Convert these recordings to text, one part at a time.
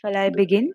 Shall I begin?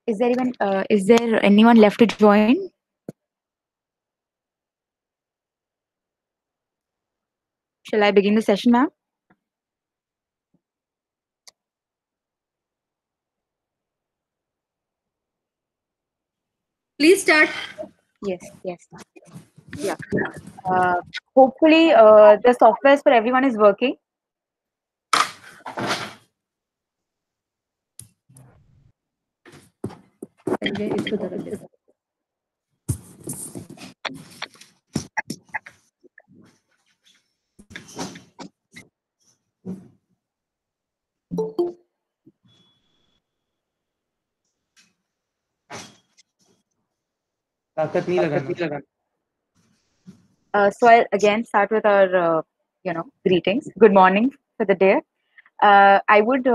Is there anyone left to join? Shall I begin the session, ma'am? Please start. Yes. Yeah. Hopefully, the softwares for everyone is working. ताकत नहीं लगाना. So I'll again start with our, greetings. Good morning for the day. I would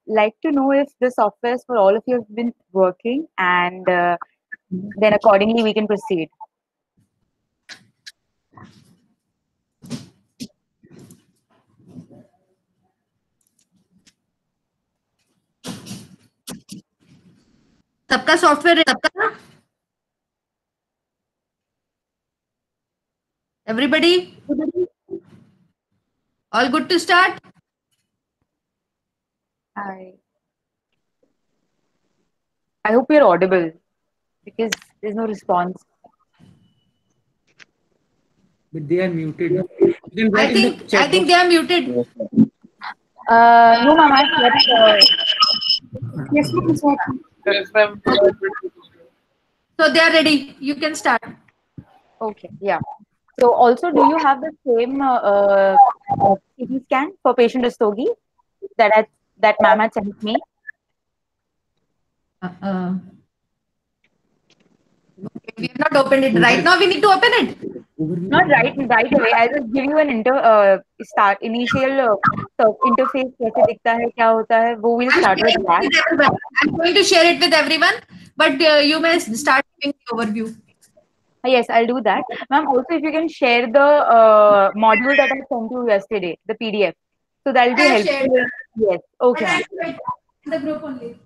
like to know if the softwares for all of you have been working, and then accordingly we can proceed. सबका software सबका everybody all good to start. I hope you're audible because there's no response. But they are muted. I think they are muted. No, ma'am. Yes, ma'am. So they are ready. You can start. Okay. Yeah. So also, do you have the same CT scan for patient Rastogi that ma'am had sent me? We have not opened it right now. We need to open it. Not right away. I'll just give you an initial interface कैसे दिखता है क्या होता है वो will start with that. I'm going to share it with everyone, but you may start giving the overview. Yes, I'll do that. Ma'am, also if you can share the module that I sent you yesterday, the PDF. So that'll be helpful. Yes. Okay, ma'am. In the group only.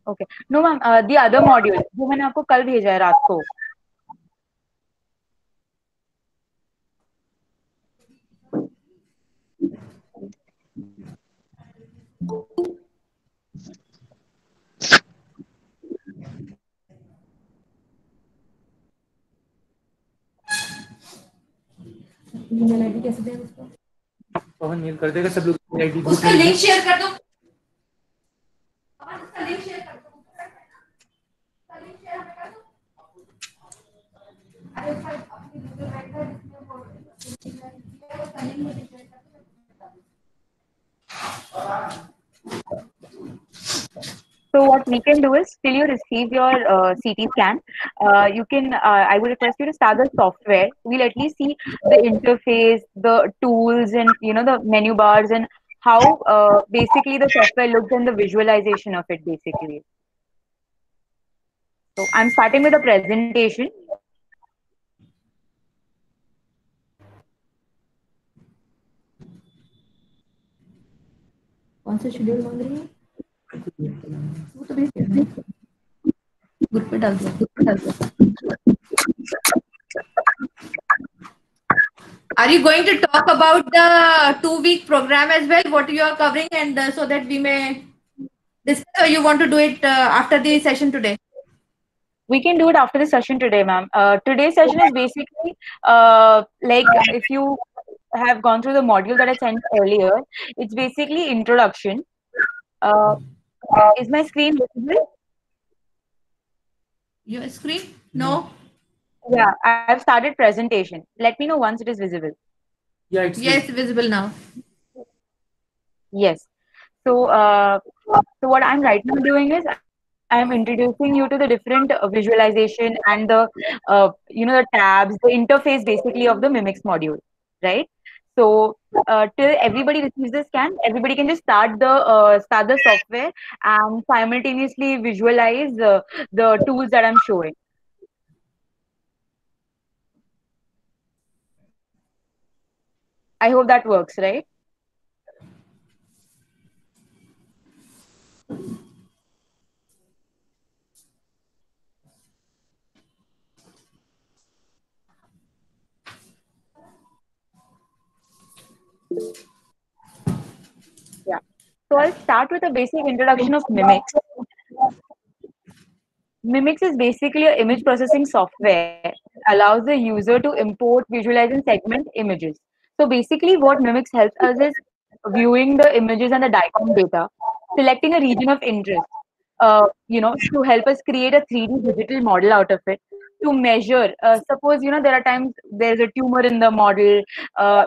Okay. No, ma'am, the other module जो मैंने आपको कल भेजा है रात को. Email ID कैसे दें उसको? पवन मेल कर देगा सब लोग आईडी. उसका लिंक शेयर कर दो. उसका लिंक शेयर कर दो. उसका लिंक शेयर कर दो. So what we can do is, till you receive your CT scan, you can. I would request you to start the software. We'll at least see the interface, the tools, and the menu bars, and how basically the software looks and the visualization of it basically. So I'm starting with a presentation. कौन सा schedule मांग रही है? वो तो भेज दिया group पे डाल दिया. Are you going to talk about the 2-week program as well? What you are covering, and so that we may discuss, or you want to do it after the session today? We can do it after the session today, ma'am. Today's session is basically like if you have gone through the module that I sent earlier, it's basically introduction. Is my screen visible? Your screen? No. Yeah, I've started presentation. Let me know once it is visible. Yeah, it's Yes, visible. visible now. Yes. So, so what I'm right now doing is I'm introducing you to the different visualization and the tabs, the interface basically of the Mimics module, right? So, till everybody receives the scan, everybody can just start the software and simultaneously visualize the tools that I'm showing. I hope that works, right? Yeah. So I'll start with a basic introduction of Mimics. Mimics is basically an image processing software that allows the user to import, visualize, and segment images. So basically, what Mimics helps us is viewing the images and the DICOM data, selecting a region of interest, to help us create a 3D digital model out of it. To measure, suppose there are times there's a tumor in the model.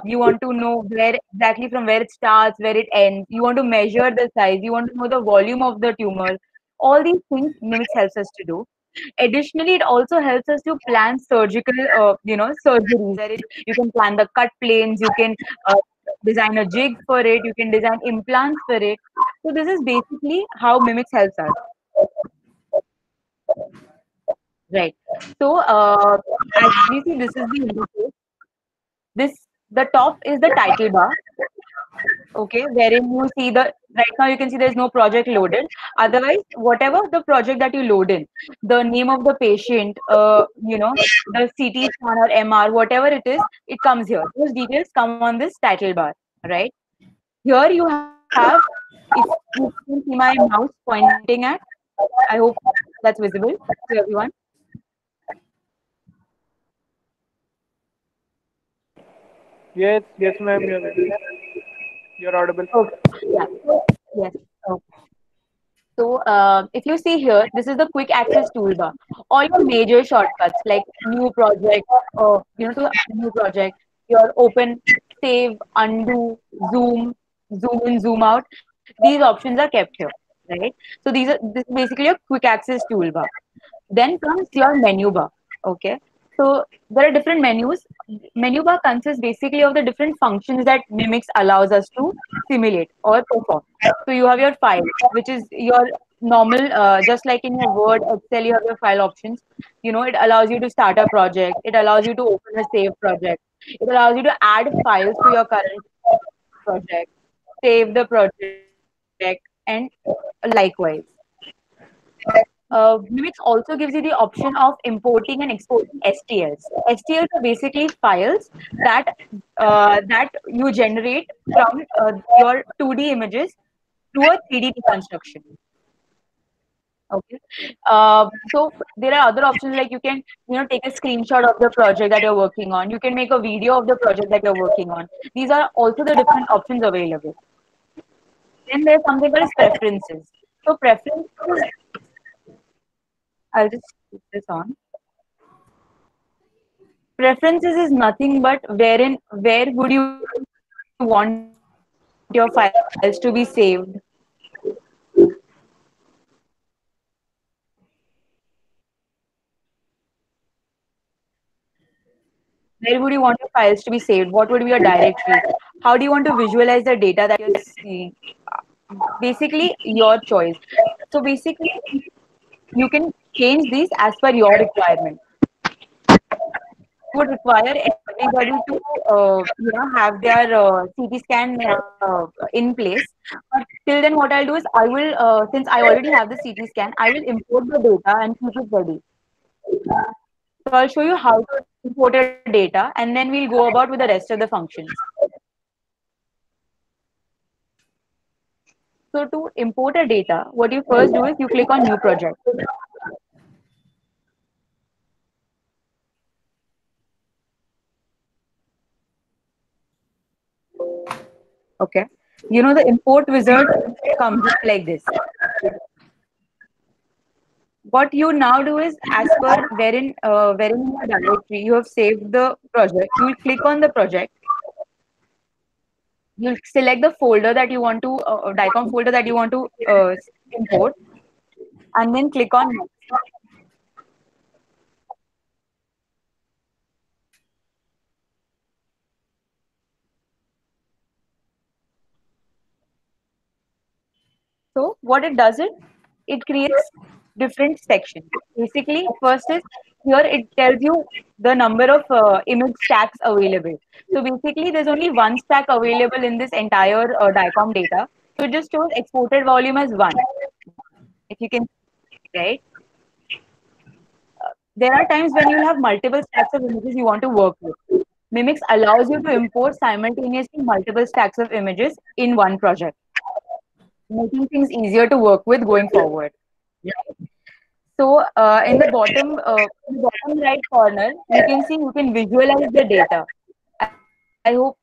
You want to know where exactly from where it starts, where it ends. You want to measure the size. You want to know the volume of the tumor. All these things Mimics helps us to do. Additionally, it also helps us to plan surgical, surgeries. You can plan the cut planes. You can design a jig for it. You can design implants for it. So this is basically how Mimics helps us. Right. So, as we see, this is the interface. This the top is the title bar. Okay, wherein you see the right now you can see there is no project loaded. Otherwise, whatever the project that you load in, the name of the patient, the CT scan or MR, whatever it is, it comes here. Those details come on this title bar, right? Here you have, if you can see my mouse pointing at, I hope that's visible to everyone. Yes, yes, ma'am. You're audible. Okay. Yeah. Yes. Okay. So, if you see here, this is the quick access toolbar. All your major shortcuts like new project, to new project, your open, save, undo, zoom in, zoom out. These options are kept here, right? So this is basically a quick access toolbar. Then comes your menu bar. Okay. So there are different menus. Menu bar consists basically of the different functions that Mimics allows us to simulate or perform. So you have your file, which is your normal, just like in your Word, Excel, you have your file options. It allows you to start a project. It allows you to open a save project. It allows you to add files to your current project, save the project, and likewise. Mimix also gives you the option of importing and exporting STLs. STLs are basically files that that you generate from your 2D images to a 3D reconstruction. Okay. So there are other options like you can take a screenshot of the project that you're working on. You can make a video of the project that you're working on. These are also the different options available. Then there's something called as preferences. So preferences, I'll just put this on. Preferences is nothing but where would you want your files to be saved? Where would you want your files to be saved? What would be your directory? How do you want to visualize the data that you're seeing? Basically, your choice. So basically, you can change these as per your requirement. Would require everybody to have their CT scan in place. But till then, what I'll do is I will since I already have the CT scan, I will import the data and keep it ready. So I'll show you how to import a data, and then we'll go about with the rest of the functions. So to import a data, what you first do is you click on New Project. Okay. The import wizard comes up like this. What you now do is, as per wherein in your directory you have saved the project, you will click on the project. You'll select the folder that you want to DICOM folder that you want to import, and then click on next. So what it does is, it creates different sections. Basically, first is, here it tells you the number of image stacks available. So basically, there's only one stack available in this entire DICOM data. So it just shows exported volume as one. If you can see, right? There are times when you'll have multiple stacks of images you want to work with. Mimix allows you to import simultaneously multiple stacks of images in one project, making things easier to work with going forward. So in the bottom right corner, you can see, you can visualize the data. I hope.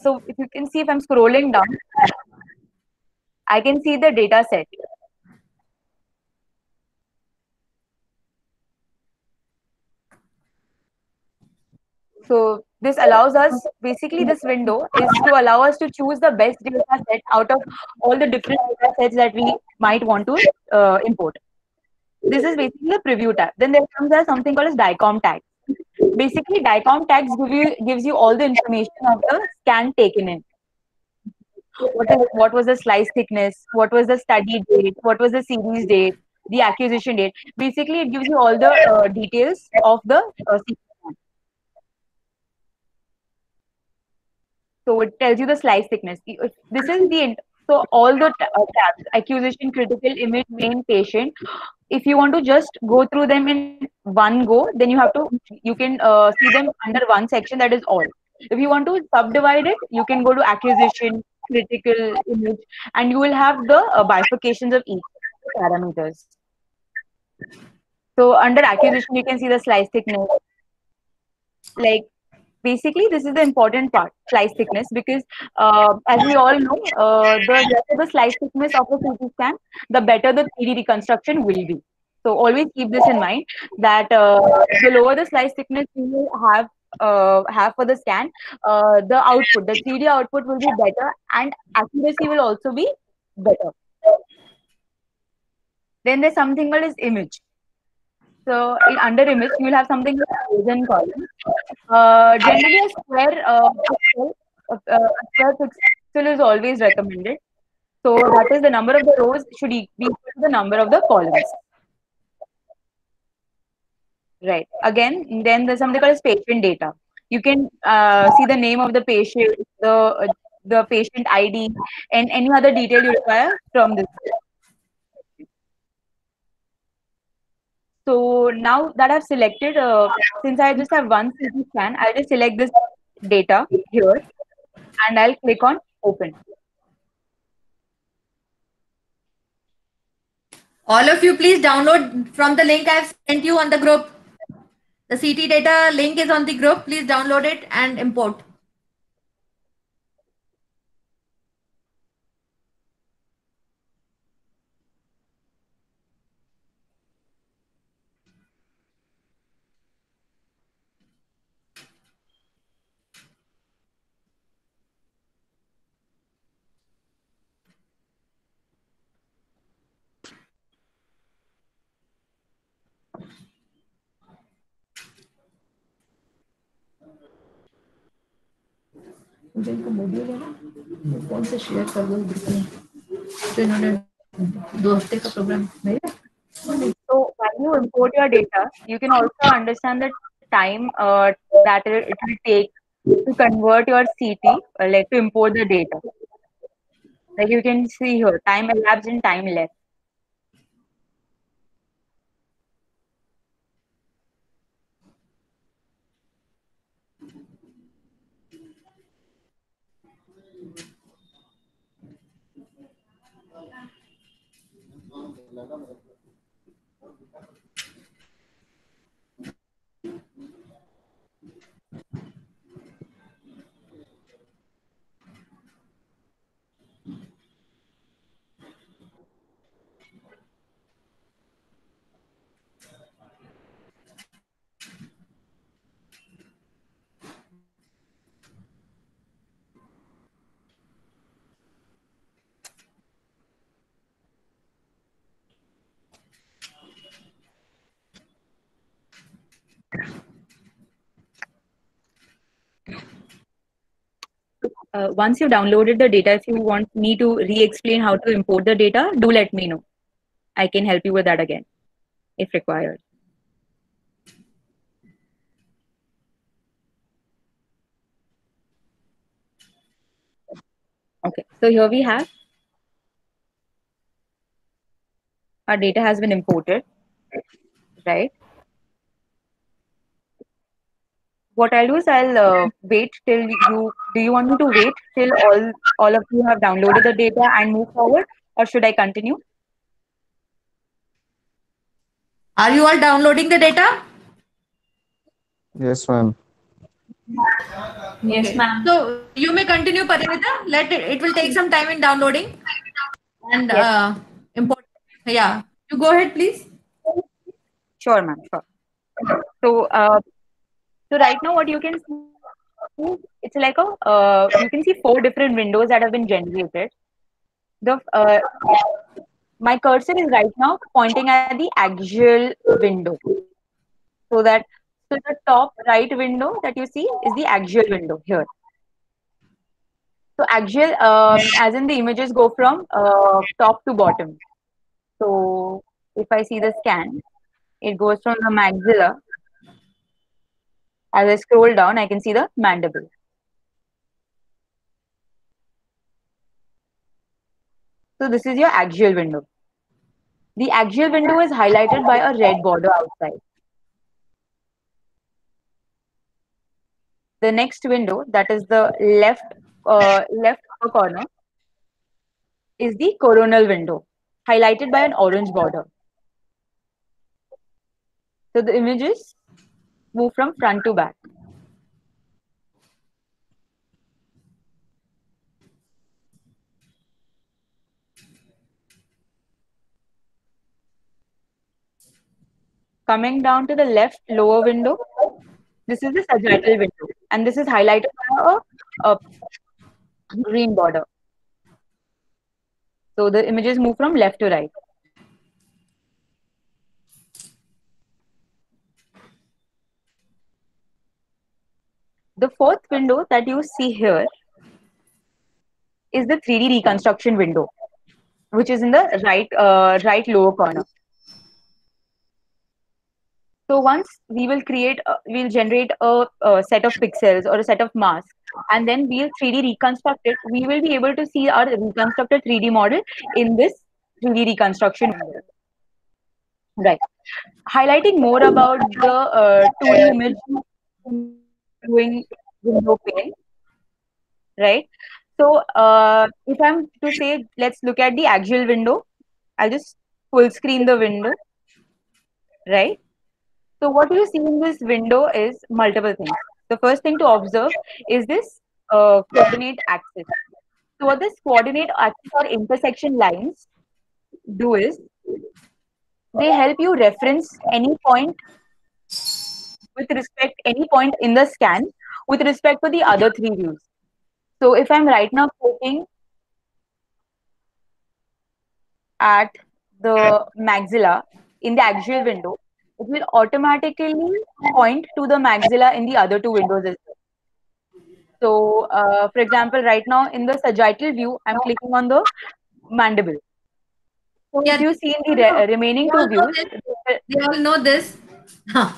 So if you can see, if I'm scrolling down, I can see the data set. So this allows us, basically this window is to allow us to choose the best data set out of all the different data sets that we might want to import. This is basically the preview tab. Then there comes as something called as DICOM tags. Basically, DICOM tags gives you all the information of the scan taken in. What was the slice thickness, what was the study date, what was the series date, the acquisition date. Basically, it gives you all the details of the sequence. So it tells you the slice thickness. This is so all the tabs: acquisition, critical, image, main, patient. If you want to just go through them in one go, then you can see them under one section, that is all. If you want to subdivide it, you can go to acquisition, critical, image, and you will have the bifurcations of each parameters. So under acquisition, you can see the slice thickness. Like, basically, this is the important part, slice thickness, because as we all know, the lesser the slice thickness of a CT scan, the better the 3D reconstruction will be. So always keep this in mind, that the lower the slice thickness you will have for the scan, the output, the 3D output will be better, and accuracy will also be better. Then there's something called as image. So under image, you will have something like Gaussian column. Generally, a square pixel is always recommended. So that is, the number of the rows should be equal to the number of the columns. Right. Again, then there's something called as patient data. You can see the name of the patient, the patient ID, and any other detail you require from this. So now that I've selected, since I just have one CT scan, I'll just select this data here, and I'll click on open. All of you, please download from the link I've sent you on the group. The CT data link is on the group. Please download it and import. Module है ना, कौन से share कर दो group में, तो इन्होंने 2 हफ्ते का प्रोग्राम भेजा. So when you import your data, you can also understand the time that it will take to convert your CT, like to import the data. Like you can see here, time elapsed and time left. Once you downloaded the data, if you want me to re-explain how to import the data, do let me know. I can help you with that again, if required. Okay, so here we have our data has been imported, right? What I'll do is I'll wait till you. Do you want me to wait till all of you have downloaded the data and move forward, or should I continue? Are you all downloading the data? Yes, ma'am. Yes, Okay. ma'am. So you may continue, Parinita. It will take some time in downloading and Yes. import. Yeah. You go ahead, please. Sure, ma'am. Sure. So right now, what you can see, it's like you can see 4 different windows that have been generated. The my cursor is right now pointing at the actual window. So the top right window that you see is the actual window here. So actual, as in the images go from top to bottom. So if I see the scan, it goes from the maxilla. As I scroll down, I can see the mandible. So this is your axial window. The axial window is highlighted by a red border outside. The next window, that is the left upper corner, is the coronal window, highlighted by an orange border. So the images move from front to back. Coming down to the left lower window, this is the sagittal window, and this is highlighted by a green border. So the images move from left to right. The fourth window that you see here is the 3D reconstruction window, which is in the right lower corner. So once we'll generate a set of pixels or a set of masks, and then we'll 3D reconstruct it. We will be able to see our reconstructed 3D model in this 3D reconstruction window. Right. Highlighting more about the 2D image viewing window pane. Right. So if I'm to say, let's look at the actual window. I'll just full screen the window. Right. So what you see in this window is multiple things. The first thing to observe is this coordinate axis. So what this coordinate axis or intersection lines do is they help you reference any point any point in the scan with respect to the other 3 views. So if I'm right now looking at the maxilla in the actual window, it will automatically point to the maxilla in the other 2 windows as well. So, for example, right now in the sagittal view, I'm clicking on the mandible. So Yeah, if you see in the remaining 2 views, they all know this. Huh.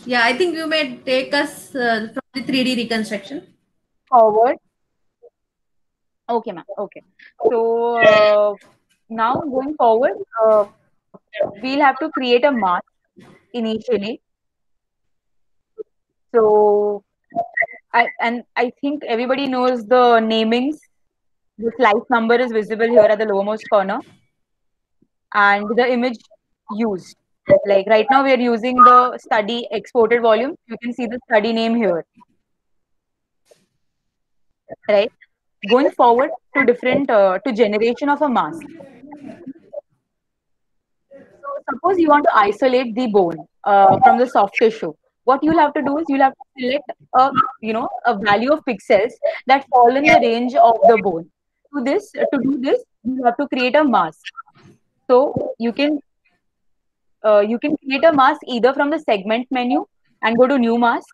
Yeah, I think you may take us from the 3D reconstruction. forward. Okay, ma'am. Okay. So now going forward, we'll have to create a mask initially. So I think everybody knows the namings. The slice number is visible here at the lowermost corner, and the image used. Like right now, we are using the study exported volume. You can see the study name here, right? Going forward to different to generation of a mask. So suppose you want to isolate the bone from the soft tissue. What you'll have to do is you'll have to select a value of pixels that fall in the range of the bone. To do this, you have to create a mask. So you can create a mask either from the segment menu and go to new mask,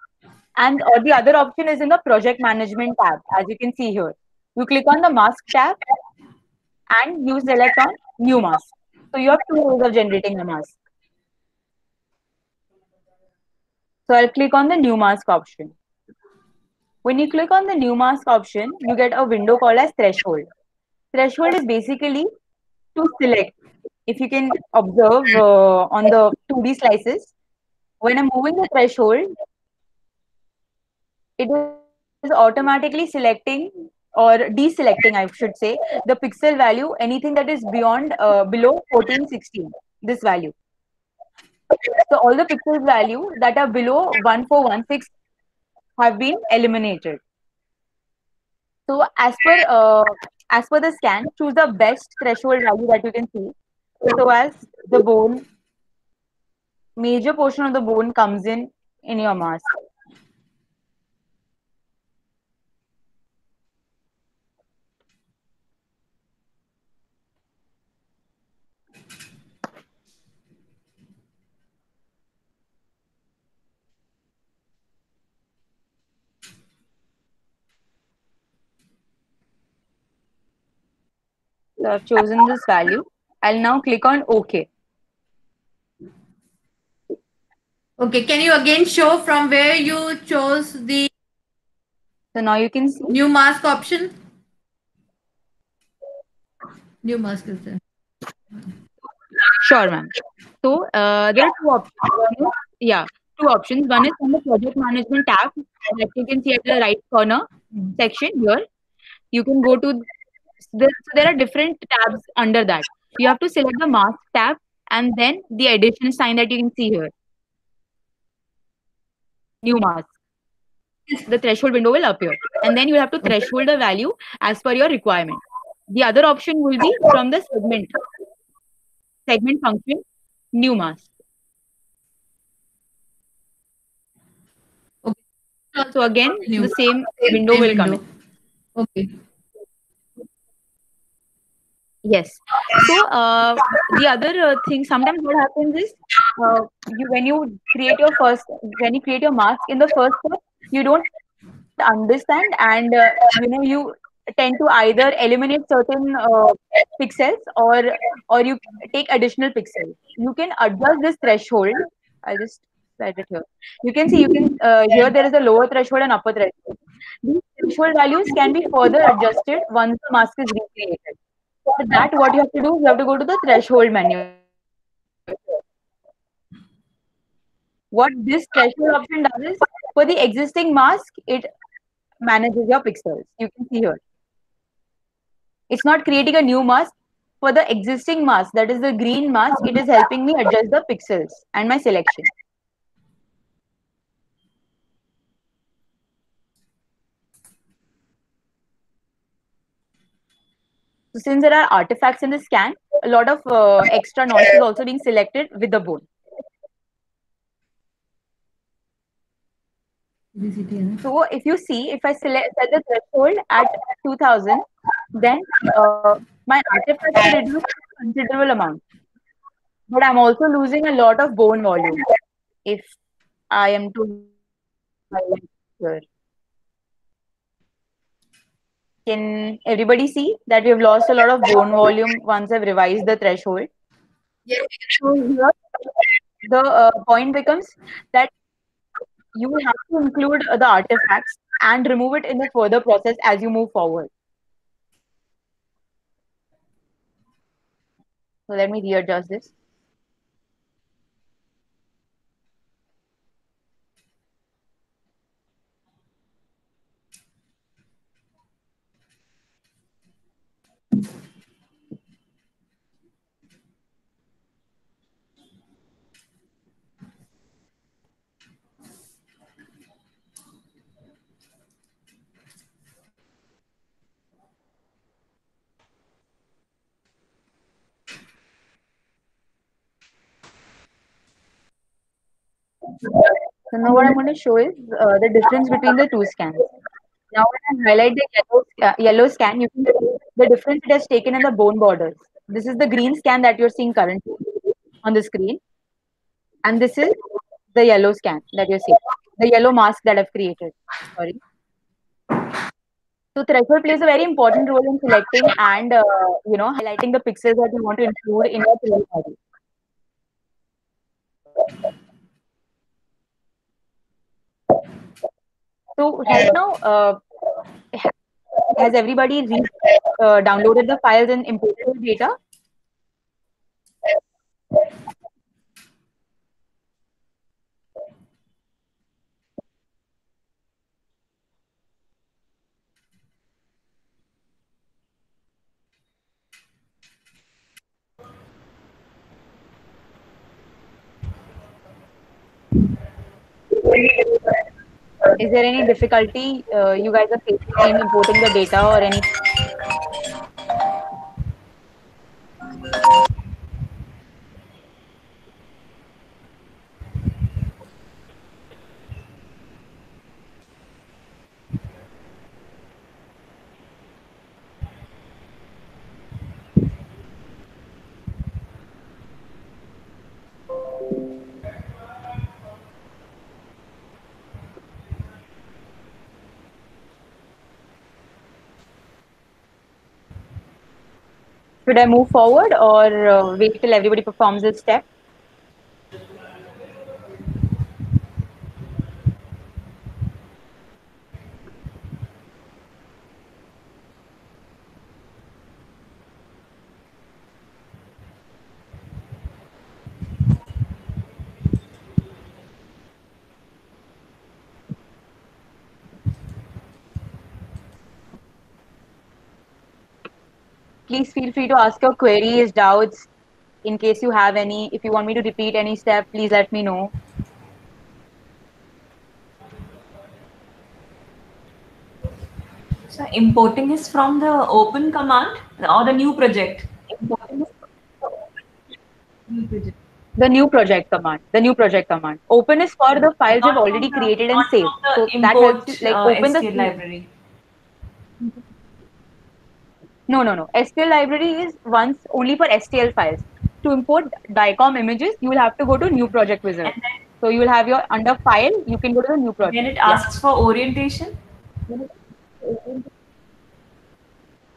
And the other option is in the project management tab, as you can see here. You click on the mask tab and you select on new mask. So you have two ways of generating a mask. So I'll click on the new mask option. When you click on the new mask option, you get a window called as threshold. Threshold is basically to select. If you can observe on the 2D slices, when I'm moving the threshold, it is automatically selecting or deselecting, I should say, the pixel value, anything that is beyond below 1416, this value. So all the pixel value that are below 1416 have been eliminated. So as per the scan, choose the best threshold value that you can see. So as the bone, major portion of the bone comes in your mask. So I've chosen this value. I'll now click on OK. Okay, can you again show from where you chose the So now you can see. new mask option? New mask is there. Sure, ma'am. So there are two options. Two options. One is on the project management tab that you can see at the right corner section here. You can go to there are different tabs under that. You have to select the mask tab and then the addition sign that you can see here. New mask. The threshold window will appear, and then you have to threshold the value as per your requirement. The other option will be from the segment function, new mask. Okay. So again, New. the same window will come in. Okay. Yes. So the other thing, sometimes what happens is, when you create your mask in the first step, you don't understand, and you tend to either eliminate certain pixels or you take additional pixels. You can adjust this threshold. I'll just write it here. You can see here there is a lower threshold and upper threshold. These threshold values can be further adjusted once the mask is recreated. For that, what you have to do, you have to go to the threshold menu. What this threshold option does is, for the existing mask, it manages your pixels. You can see here. It's not creating a new mask. For the existing mask, that is the green mask, it is helping me adjust the pixels and my selection. So since there are artifacts in the scan, a lot of extra noise is also being selected with the bone. So if you see, if I set the threshold at 2000, then my artifacts are reduced a considerable amount. But I'm also losing a lot of bone volume if I am to highlight here. Can everybody see that we have lost a lot of bone volume once I've revised the threshold? Yes. So here, the point becomes that you will have to include the artifacts and remove it in the further process as you move forward. So let me readjust this. So now what I'm going to show is the difference between the two scans. Now when I highlight the yellow scan, you can see the difference it has taken in the bone borders. This is the green scan that you're seeing currently on the screen. And this is the yellow scan that you're seeing. the yellow mask that I've created. Sorry. So threshold plays a very important role in selecting and highlighting the pixels that you want to include in your 3D model. So right now, has everybody downloaded the files and imported the data? Is there any difficulty you guys are facing in importing the data or any? Should I move forward or wait till everybody performs this step? Please feel free to ask your queries, doubts, in case you have any. If you want me to repeat any step, please let me know. So importing is from the open command or the new project? The new project command. The new project command. Open is for the files you've already created and saved. So that helps you open the library. No. STL library is once only for STL files. To import DICOM images, you will have to go to new project wizard. So you will have your under file, you can go to the new project. Then it asks for orientation?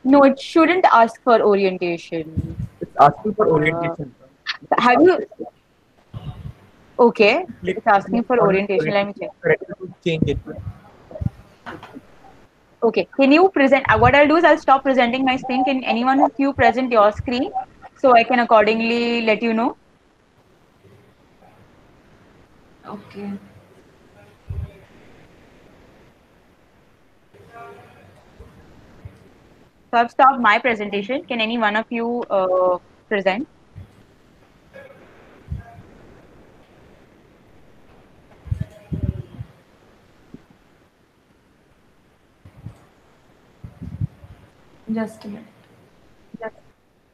No, it shouldn't ask for orientation. It's asking for orientation. Have you? Okay, it's asking for orientation. Let me check. Change it. Okay, can you present? What I'll do is I'll stop presenting my screen. Can anyone of you present your screen so I can accordingly let you know? Okay. So I've stopped my presentation. Can any one of you present? Just a minute.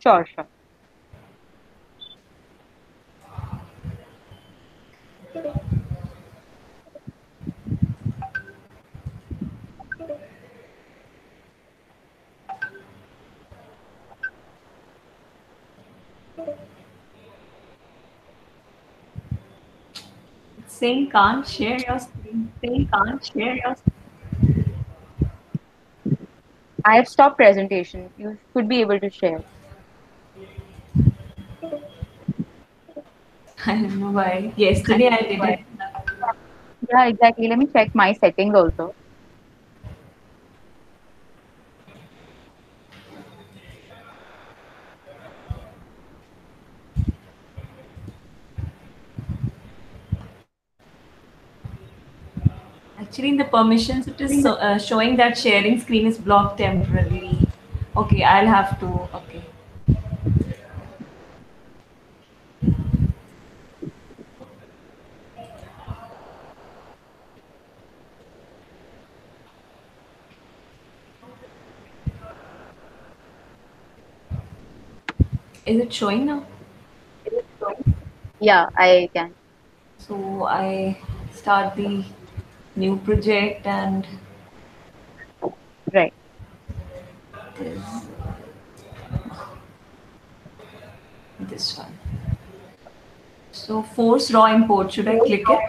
Sure. It's saying can't share your screen. I have stopped presentation. You should be able to share. I don't know why. Yesterday I did it. Yeah, exactly. Let me check my settings also. Actually, in the permissions, it is showing that sharing screen is blocked temporarily. Okay, I'll have to. Okay. Is it showing now? Yeah, I can. So I start the new project and Right. this one. So force raw import. Should I click it?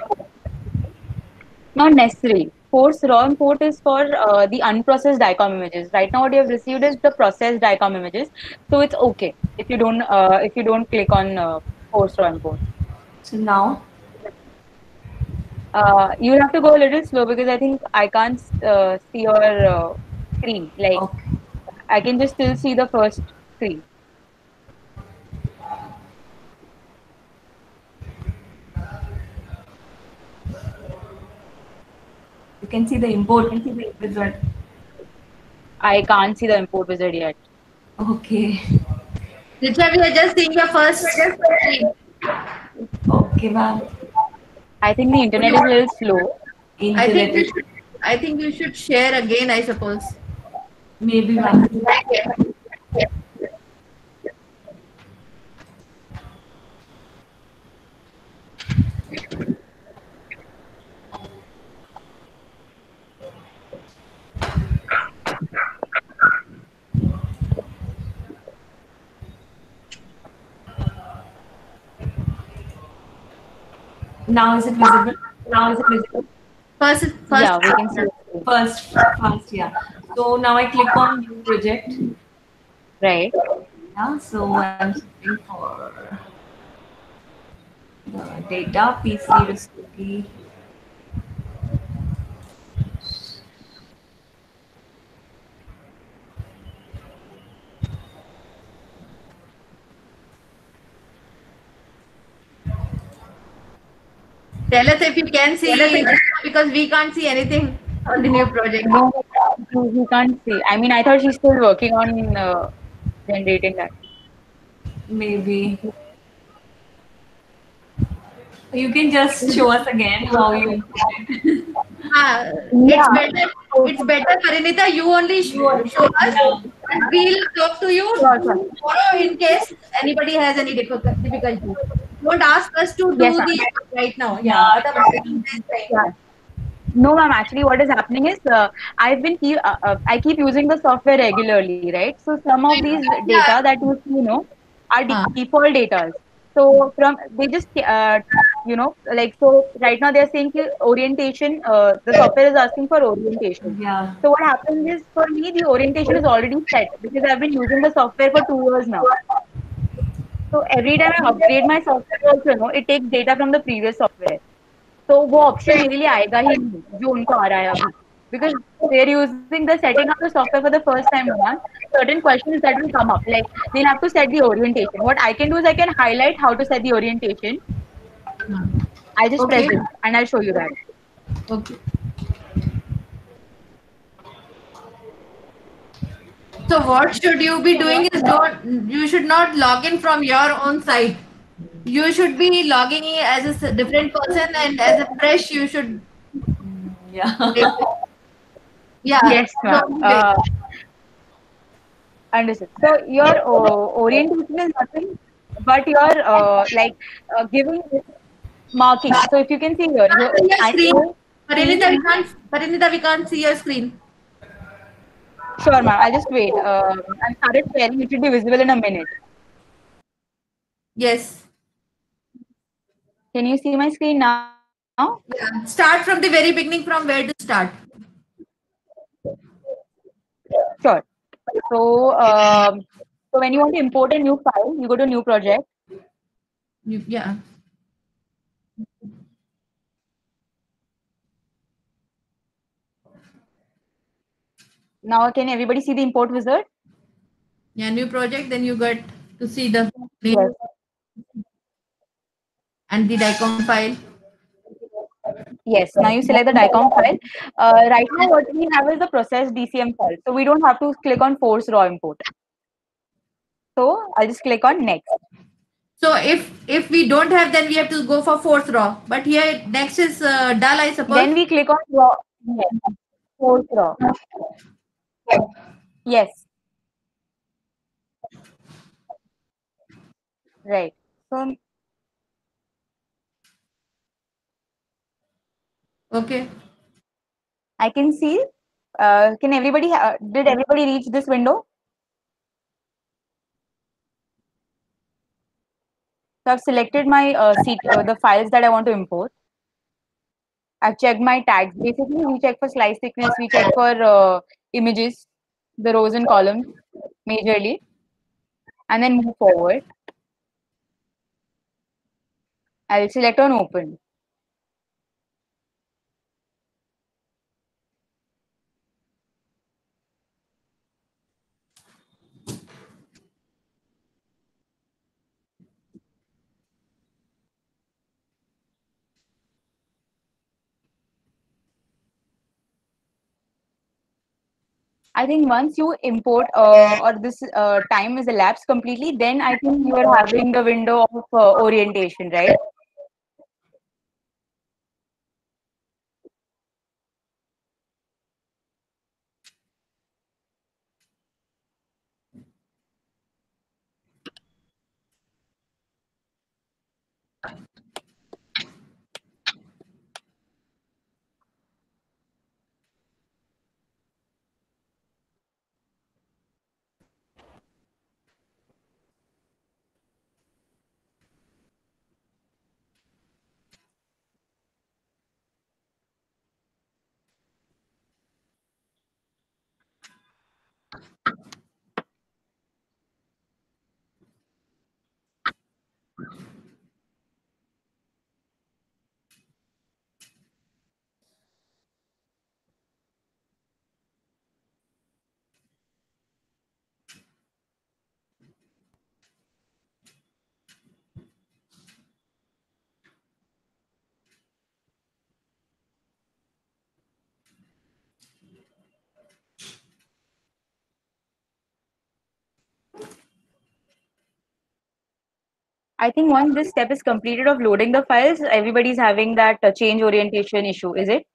Not necessary. Force raw import is for the unprocessed DICOM images. Right now, what you have received is the processed DICOM images, so it's okay if you don't click on force raw import. So now, You have to go a little slow because I think I can't see your screen. Like okay. I can just still see the first screen. You can see the import wizard. I can't see the import wizard yet. Okay. Richa, we are just seeing your first screen. Okay, ma'am. I think the internet is a little slow. I think Internet. I think you should share again, I suppose. Maybe, ma'am. Now is it visible? Now is it visible? First, Yeah, we can see. First, yeah. So now I click on new project. Right. Yeah, so I'm searching for the data PC recipe. tell us if you can see because we can't see anything on the new project. No, we can't see. I mean, I thought she's still working on generating that. Maybe you can just show us again how you import it. It's better. It's better, Parinita. You only show us, and we'll talk to you Sure, sure. tomorrow in case anybody has any difficulty. Don't ask us to do Yes, ma'am. the right now. Yeah. Yeah. No, ma'am. Actually, what is happening is I keep using the software regularly, right? So some of these data that you know are default data. So from they just like so right now they're saying ki orientation. The software is asking for orientation. Yeah. So what happens is for me the orientation is already set because I've been using the software for 2 years now. So every time I upgrade my software also, it takes data from the previous software. तो वो option मेरे लिए आएगा ही नहीं जो उनको आ रहा है अभी because they're using the setting up the software for the first time around. Certain questions that will come up like they'll have to set the orientation. What I can do is I can highlight how to set the orientation. I'll just press it and I'll show you that. Okay. So what should you be doing is you should not log in from your own site. You should be logging in as a different person and as a fresh you should Yeah. Yes, ma'am. Understood. So your orientation is nothing but your giving marking. So if you can see here, screen. Parinita, we can't see your screen. Sure, ma'am. I'll just wait. I started sharing. It should be visible in a minute. Yes. Can you see my screen now? Yeah. Start from the very beginning. From where to start? Sure. So, so when you want to import a new file, you go to new project. Yeah. Now, can everybody see the import wizard? Yeah, new project. Then you get to see the name Yes. and the DICOM file. Yes. Now you select the DICOM file. Right now, what we have is the processed DCM file. So we don't have to click on force raw import. So I'll just click on next. So if we don't have, then we have to go for fourth raw. But here next is dull, I suppose. Then we click on raw. Yes. Force raw. Yes. Right. So Okay. I can see. Can everybody? Did everybody reach this window? So I've selected my the files that I want to import. I've checked my tags. Basically, we check for slice thickness, we check for images, the rows and columns majorly, and then move forward. I'll select on open. I think once you import or this time is elapsed completely, then I think you are having the window of orientation, right? I think once this step is completed of loading the files, everybody's having that change orientation issue, is it?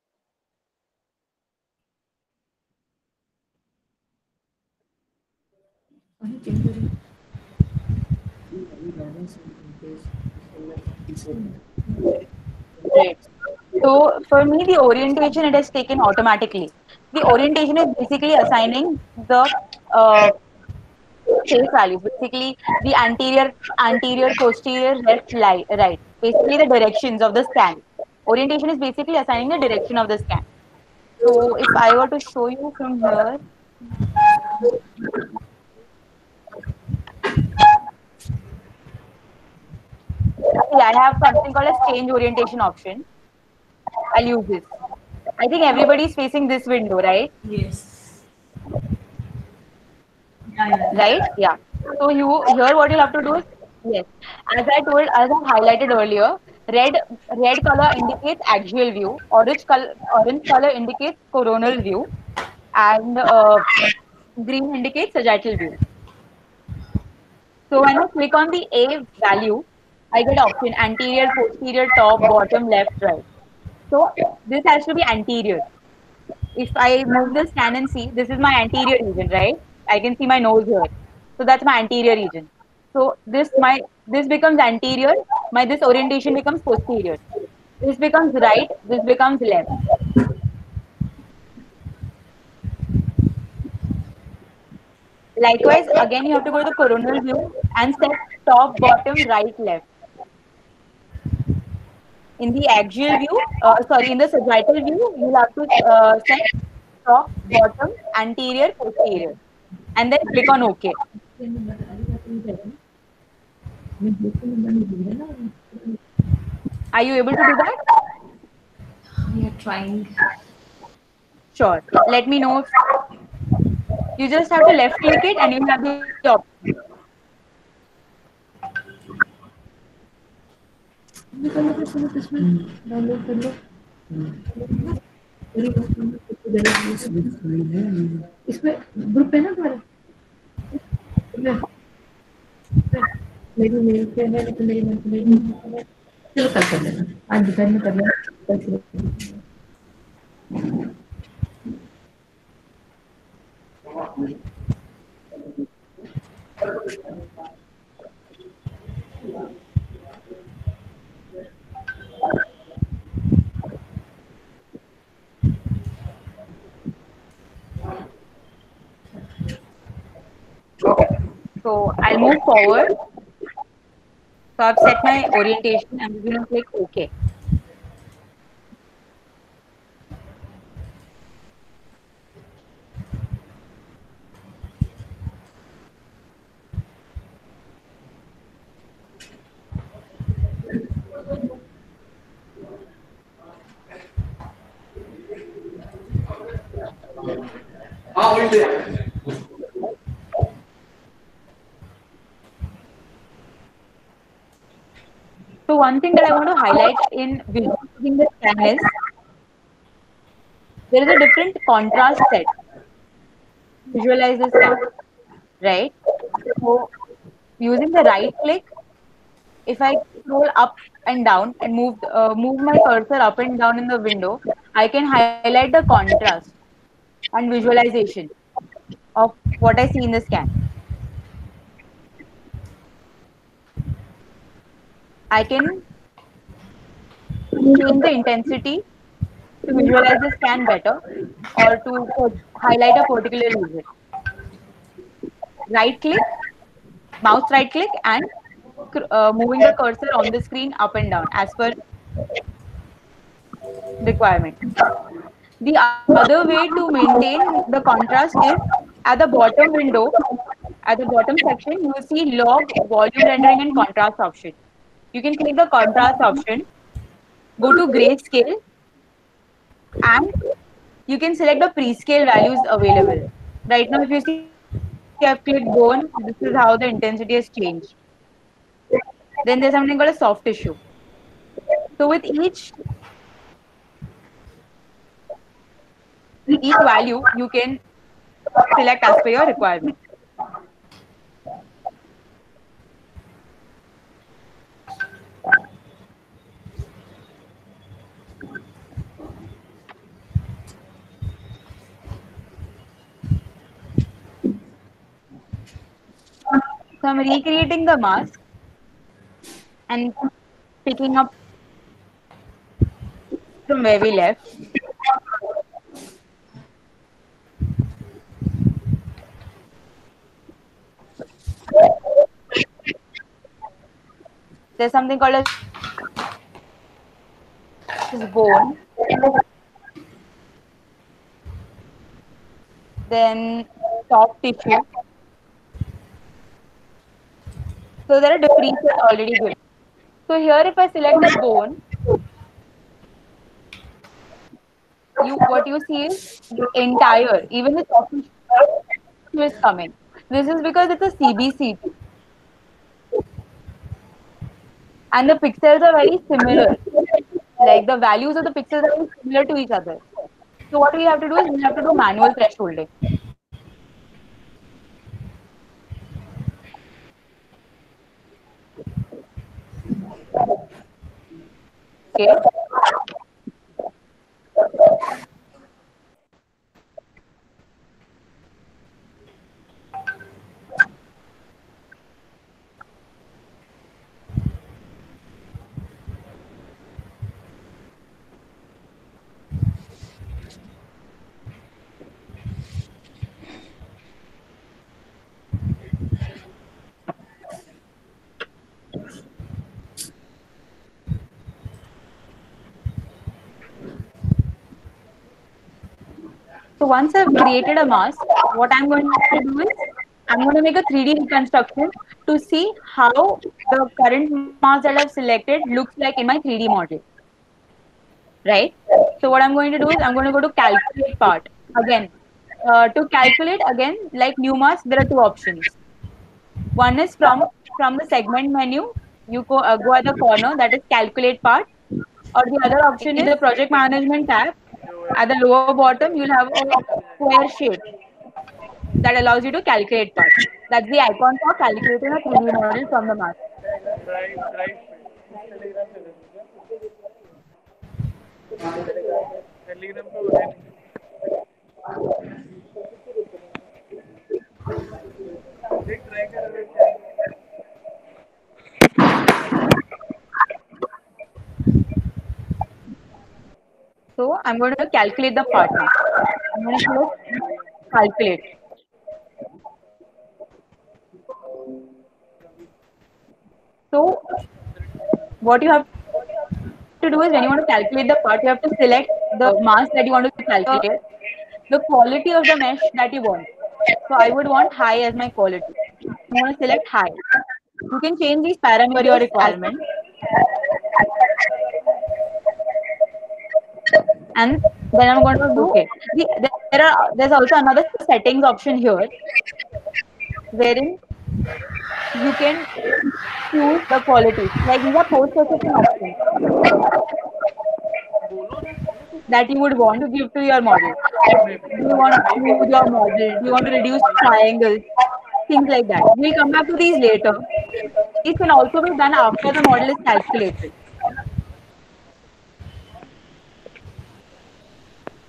Great. So for me, the orientation it has taken automatically. The orientation is basically assigning the uh, face values, basically the anterior, posterior, left, right. Basically the directions of the scan. Orientation is basically assigning the direction of the scan. So if I were to show you from here, see, I have something called as change orientation option. I'll use this. I think everybody is facing this window, right? Yes. Yeah. Right? Yeah. So you here what you'll have to do is yes. As I highlighted earlier, red color indicates axial view, orange color indicates coronal view, and green indicates sagittal view. So when I click on the A value, I get option anterior, posterior, top, bottom, left, right. So this has to be anterior. If I move the scan and see, this is my anterior region, right? I can see my nose here. So that's my anterior region. So this becomes anterior, my this orientation becomes posterior. This becomes right, this becomes left. Likewise, again you have to go to the coronal view and set top, bottom, right, left. In the axial view, in the sagittal view, you'll have to set top, bottom, anterior, posterior, and then click on OK. Are you able to do that? We are trying. Sure. Let me know if you just have to left click it and you have the option. इसमें group है ना तुम्हारा मेरी mail पे है तो मेरी चलो कल कर लेना आज दोपहर में कर लेना कल शुरू Okay. So I'll move forward. So I've set my orientation. I'm going to click OK. So one thing that I want to highlight in visualizing the scan is there is a different contrast set. Visualize the scan, right? So using the right click, if I scroll up and down and move my cursor up and down in the window, I can highlight the contrast and visualization of what I see in the scan. I can change the intensity to visualize the scan better or to highlight a particular region. Right click, mouse right click, and moving the cursor on the screen up and down as per requirement. The other way to maintain the contrast is at the bottom window, at the bottom section, you will see log, volume rendering, and contrast option. You can click the contrast option, go to grayscale, and you can select the prescale values available. Right now, if you see, I've clicked bone, this is how the intensity has changed. Then there's something called a soft tissue. So with each value, you can select as per your requirement. So I'm recreating the mask and picking up from where we left. There's something called a bone. Then soft tissue. So there are different presets already given. So here if I select the bone, what you see is the entire, even the soft tissue is coming. This is because it's a CBCT. And the pixels are very similar. Like the values of the pixels are very similar to each other. So what we have to do is we have to do manual thresholding. Okay. So once I've created a mask, what I'm going to do is I'm going to make a 3D reconstruction to see how the current mask that I've selected looks like in my 3D model. Right? So what I'm going to do is I'm going to go to calculate part. Again, to calculate again, like new mask, there are two options. One is from the segment menu, you go at the corner, that is calculate part, or the other option is the project management tab. At the lower bottom, you'll have a square shape that allows you to calculate part. That's the icon for calculating a 3D model from the mask. Right, right. Telegram पे Telegram पे है नहीं. देख try कर अगर क्या. So I'm going to calculate the part now. I'm going to click calculate. So what you have to do is when you want to calculate the part, you have to select the mask that you want to calculate, the quality of the mesh that you want. So I would want high as my quality. I'm going to select high. You can change these parameters your requirement. And then I'm going to do okay. There's also another settings option here, wherein you can choose the quality. Like these are post-processing options that you would want to give to your model. Like, do you want to smooth your model? Do you want to reduce triangles? Things like that. We'll come back to these later. These can also be done after the model is calculated.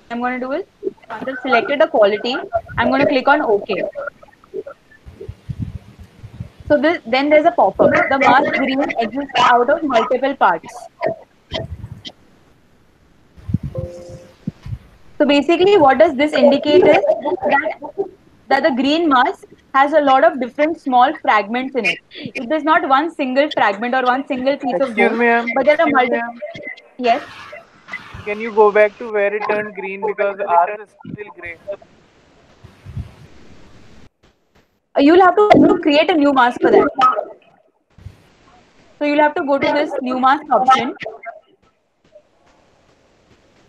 I'm going to do is, once I've selected the quality, I'm going to click on OK. So then there's a pop-up. The mask green exists out of multiple parts. So basically, what does this indicate is that the green mask has a lot of different small fragments in it. It is not one single fragment or one single piece of Excuse bone, me, ma'am. but there are Excuse me, multiple. ma'am. Yes, Can you go back to where it turned green because ours is still gray? you'll have to create a new mask for that. So you'll have to go to this new mask option,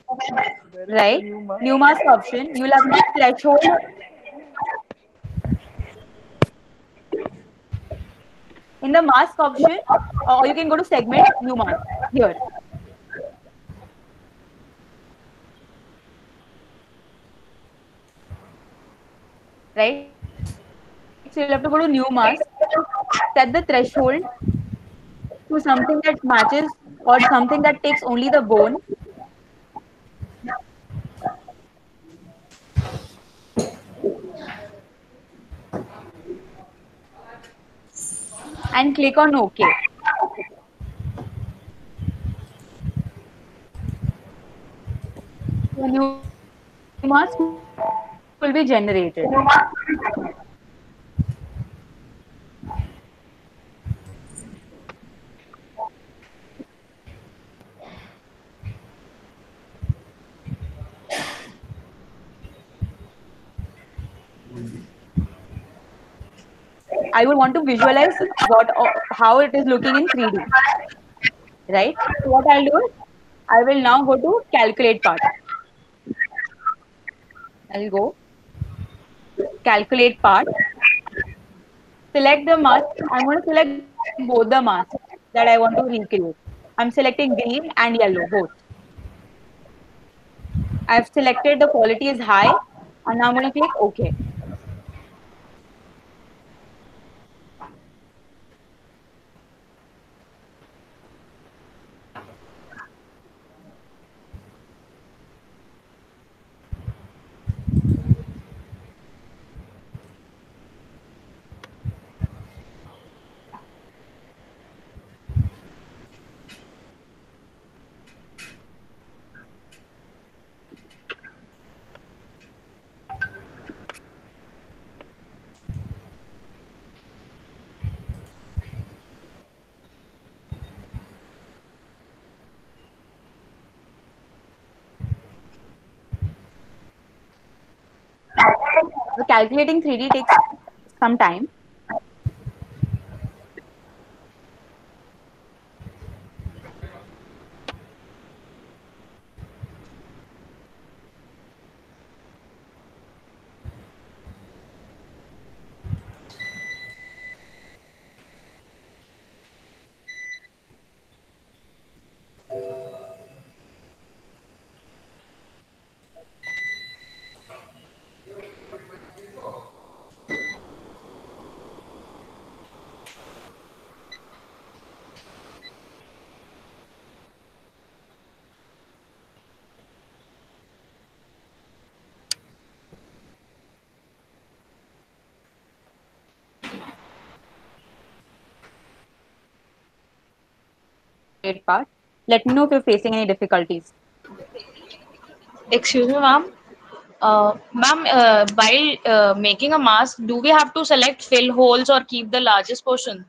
Where is the right? new mark? New mask option. You'll have to threshold in the mask option, or you can go to segment new mask here. Right? So you'll have to go to new mask, set the threshold to something that matches or something that takes only the bone, and click on OK. The new mask will be generated. I would want to visualize how it is looking in 3D, right? So what I'll do is I will now go to calculate part. I'll go calculate part, select the mask. I'm going to select both the masks that I want to recreate. I'm selecting green and yellow both. I've selected the quality is high, and now I'm going to click OK. The calculating 3D takes some time. Great part. Let me know if you're facing any difficulties. Excuse me, ma'am. Ma'am, while making a mask, do we have to select fill holes or keep the largest portion?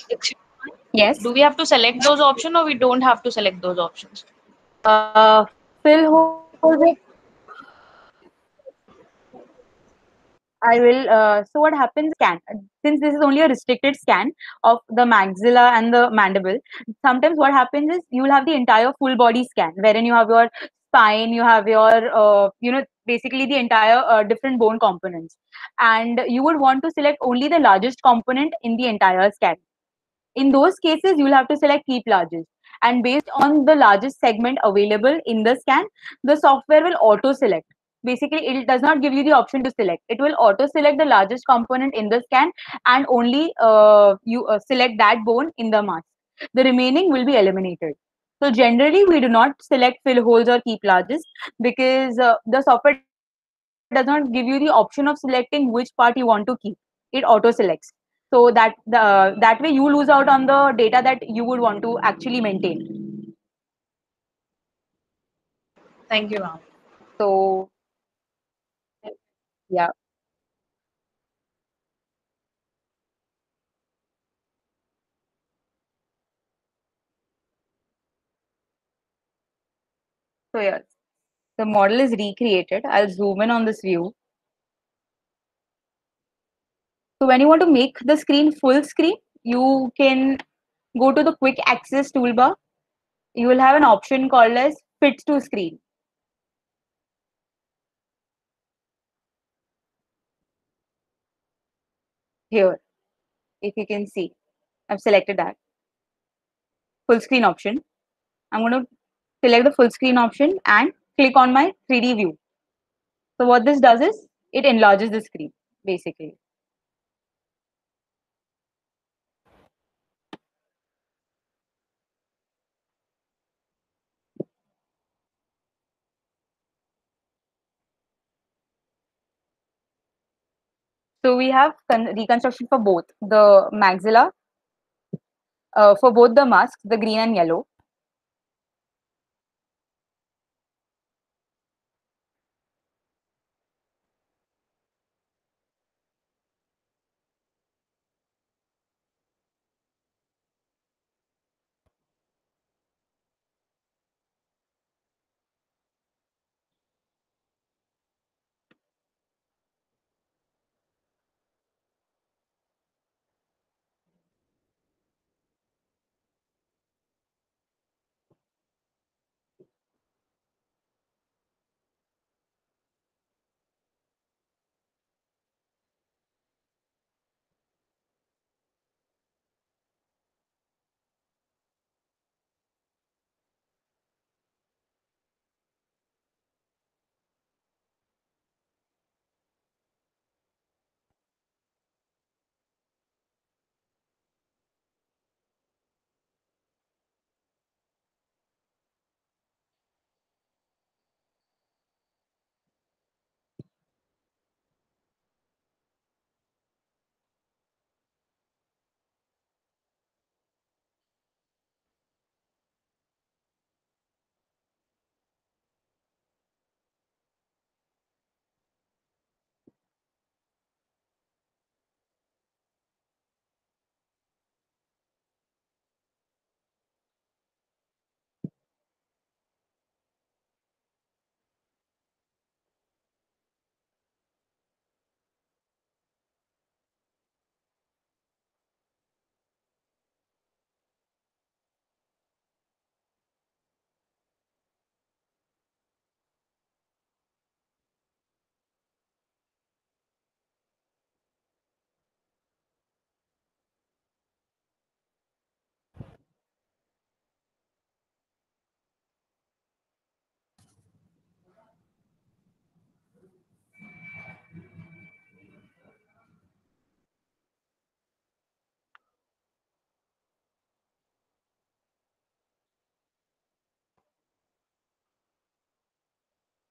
Excuse me, Yes. do we have to select those options or we don't have to select those options? Fill holes. I will. So what happens? Scan. Since this is only a restricted scan of the maxilla and the mandible, sometimes what happens is you will have the entire full body scan, wherein you have your spine, you have your, basically the entire different bone components. And you would want to select only the largest component in the entire scan. In those cases, you'll have to select keep largest. And based on the largest segment available in the scan, the software will auto select. Basically, it does not give you the option to select. It will auto select the largest component in the scan, and only you select that bone in the mask. The remaining will be eliminated. So generally, we do not select fill holes or keep largest, because the software does not give you the option of selecting which part you want to keep. It auto selects. So that way you lose out on the data that you would want to actually maintain. Thank you, ma'am. So yeah. So yeah, the model is recreated. I'll zoom in on this view. So when you want to make the screen full screen, you can go to the quick access toolbar. You will have an option called as fit to screen. Here, if you can see, I've selected that full screen option. I'm going to select the full screen option and click on my 3D view. So what this does is it enlarges the screen basically. So we have reconstruction for both the maxilla, for both the masks, the green and yellow.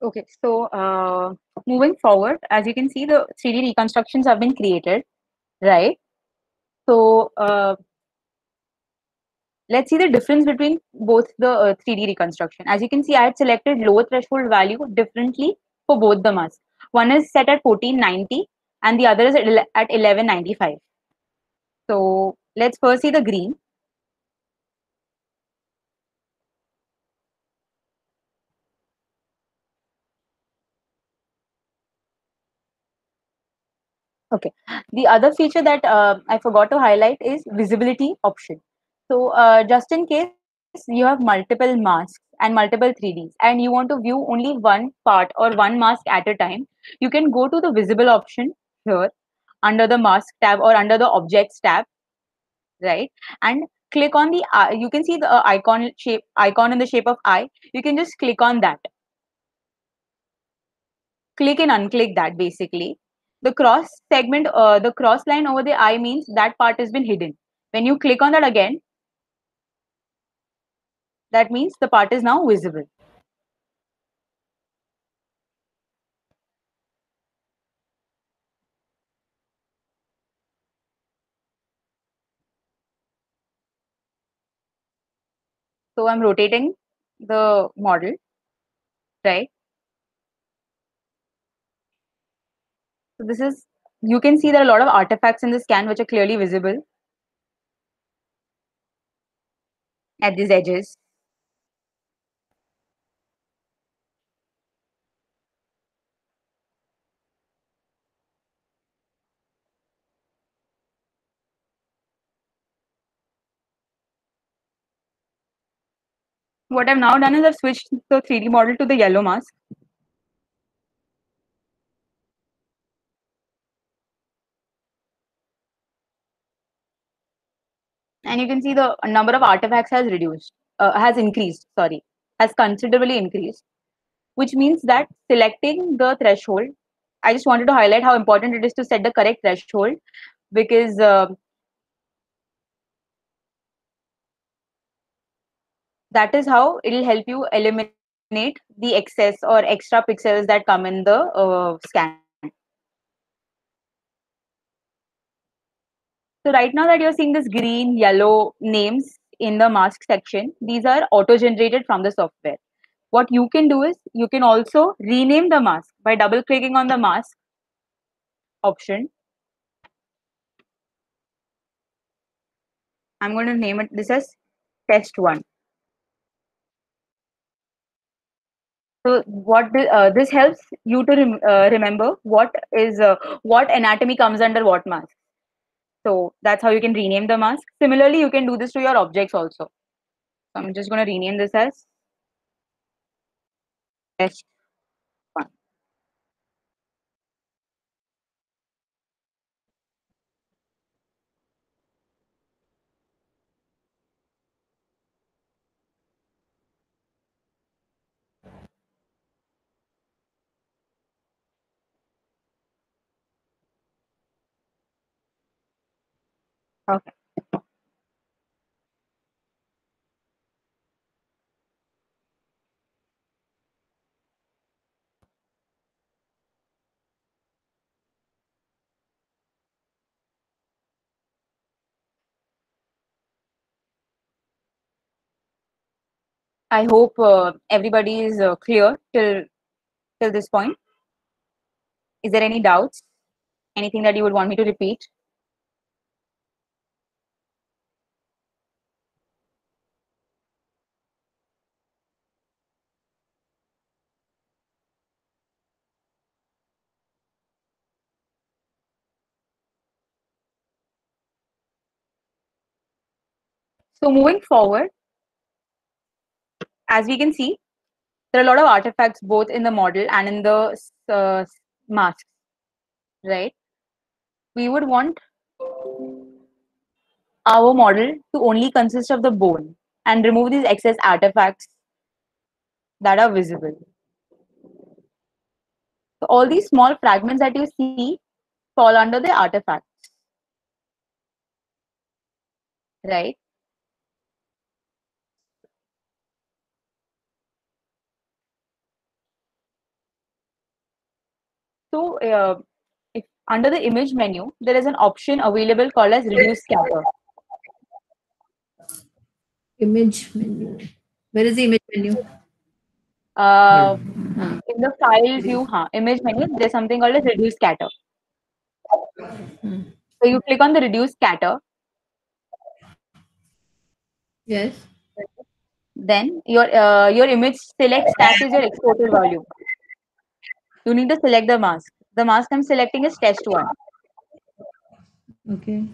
Okay, so moving forward, as you can see, the 3D reconstructions have been created, right? So let's see the difference between both the 3D reconstruction. As you can see, I had selected lower threshold value differently for both the masks. One is set at 1490 and the other is at 1195. So let's first see the green. Okay. The other feature that I forgot to highlight is visibility option. So just in case you have multiple masks and multiple 3Ds, and you want to view only one part or one mask at a time, you can go to the visible option here under the mask tab or under the objects tab, right? And click on the you can see the icon in the shape of eye. You can just click on that. Click and unclick that basically. The cross line over the eye means that part has been hidden. When you click on that again, that means the part is now visible. So I'm rotating the model, right? So this is, you can see there are a lot of artifacts in the scan which are clearly visible at these edges. What I've now done is I've switched the 3D model to the yellow mask. And you can see the number of artifacts has increased, sorry, has considerably increased, which means that selecting the threshold, I just wanted to highlight how important it is to set the correct threshold, because that is how it will help you eliminate the excess or extra pixels that come in the scan. So right now that you're seeing this green, yellow names in the mask section, these are auto-generated from the software. What you can do is you can also rename the mask by double clicking on the mask option. I'm going to name it this as test 1. So this helps you to remember what anatomy comes under what mask. So that's how you can rename the mask. Similarly, you can do this to your objects also. So I'm just going to rename this as test 1. Okay. I hope everybody is clear till this point. Is there any doubts? Anything that you would want me to repeat? So moving forward, as we can see, there are a lot of artifacts both in the model and in the masks, right? We would want our model to only consist of the bone and remove these excess artifacts that are visible. So all these small fragments that you see fall under the artifacts, right? So if under the image menu, there is an option available called as reduce scatter. Image menu. Where is the image menu? In the file view, image menu, there's something called as reduce scatter. So you click on the reduce scatter. Yes. Then your image select stack is your exported volume. You need to select the mask. The mask I'm selecting is test 1. Okay.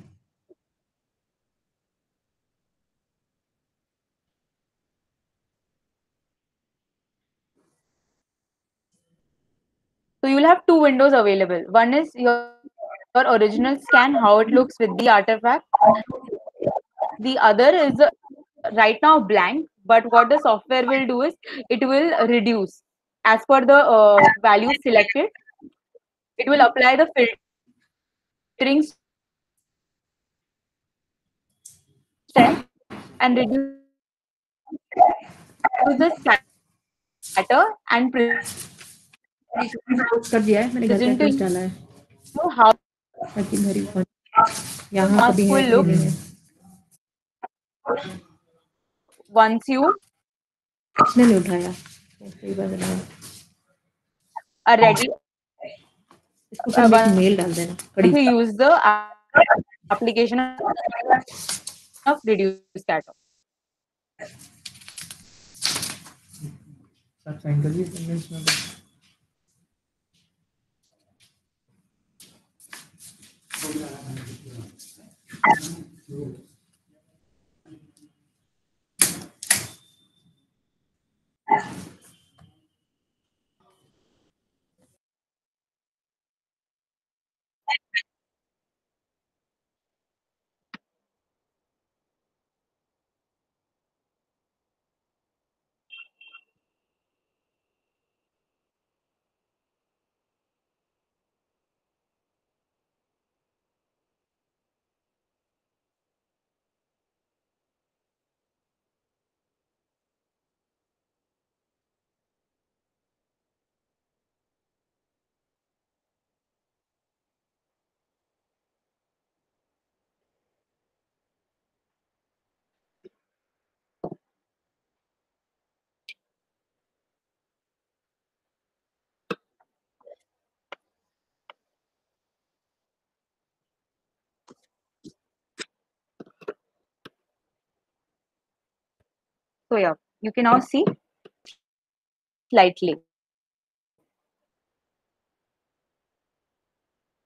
So you will have two windows available. One is your original scan, how it looks with the artifact. The other is right now blank, but what the software will do is it will reduce as per the values selected. It will apply the filtering strength and reduce the scatter and post कर दिया है मैंने, घर का present to address डाला है you how ताकि घर ही पहुंच, the यहाँ mask कभी है will कभी look नहीं है। once you इसने नहीं उठाया, सही बात है। are ready, इसको सिर्फ एक once मेल डाल देना कड़ी। you use the application of reduce scatter. सब साइन कर दिए कन्वेंस में। So yeah, you can now see slightly.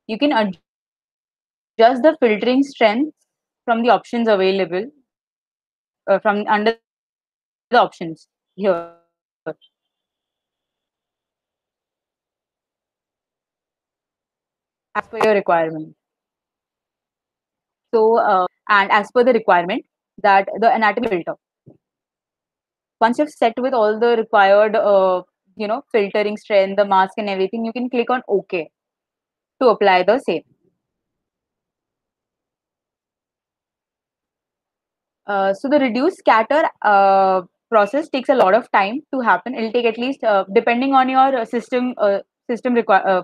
You can adjust the filtering strength from the options available from under the options here as per your requirement. So and as per the requirement that the anatomy filter. Once you've set with all the required filtering strength, the mask and everything, you can click on OK to apply the same. So the reduce scatter process takes a lot of time to happen. It'll take at least, depending on your system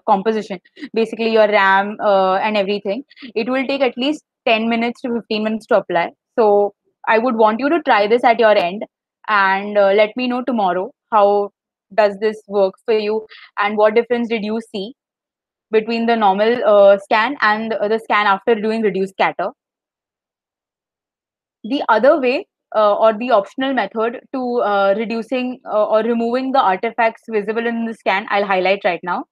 composition, basically your RAM and everything, it will take at least 10 minutes to 15 minutes to apply. So I would want you to try this at your end and let me know tomorrow how does this work for you and what difference did you see between the normal scan and the scan after doing reduced scatter. The other way or the optional method to reducing or removing the artifacts visible in the scan, I'll highlight right now.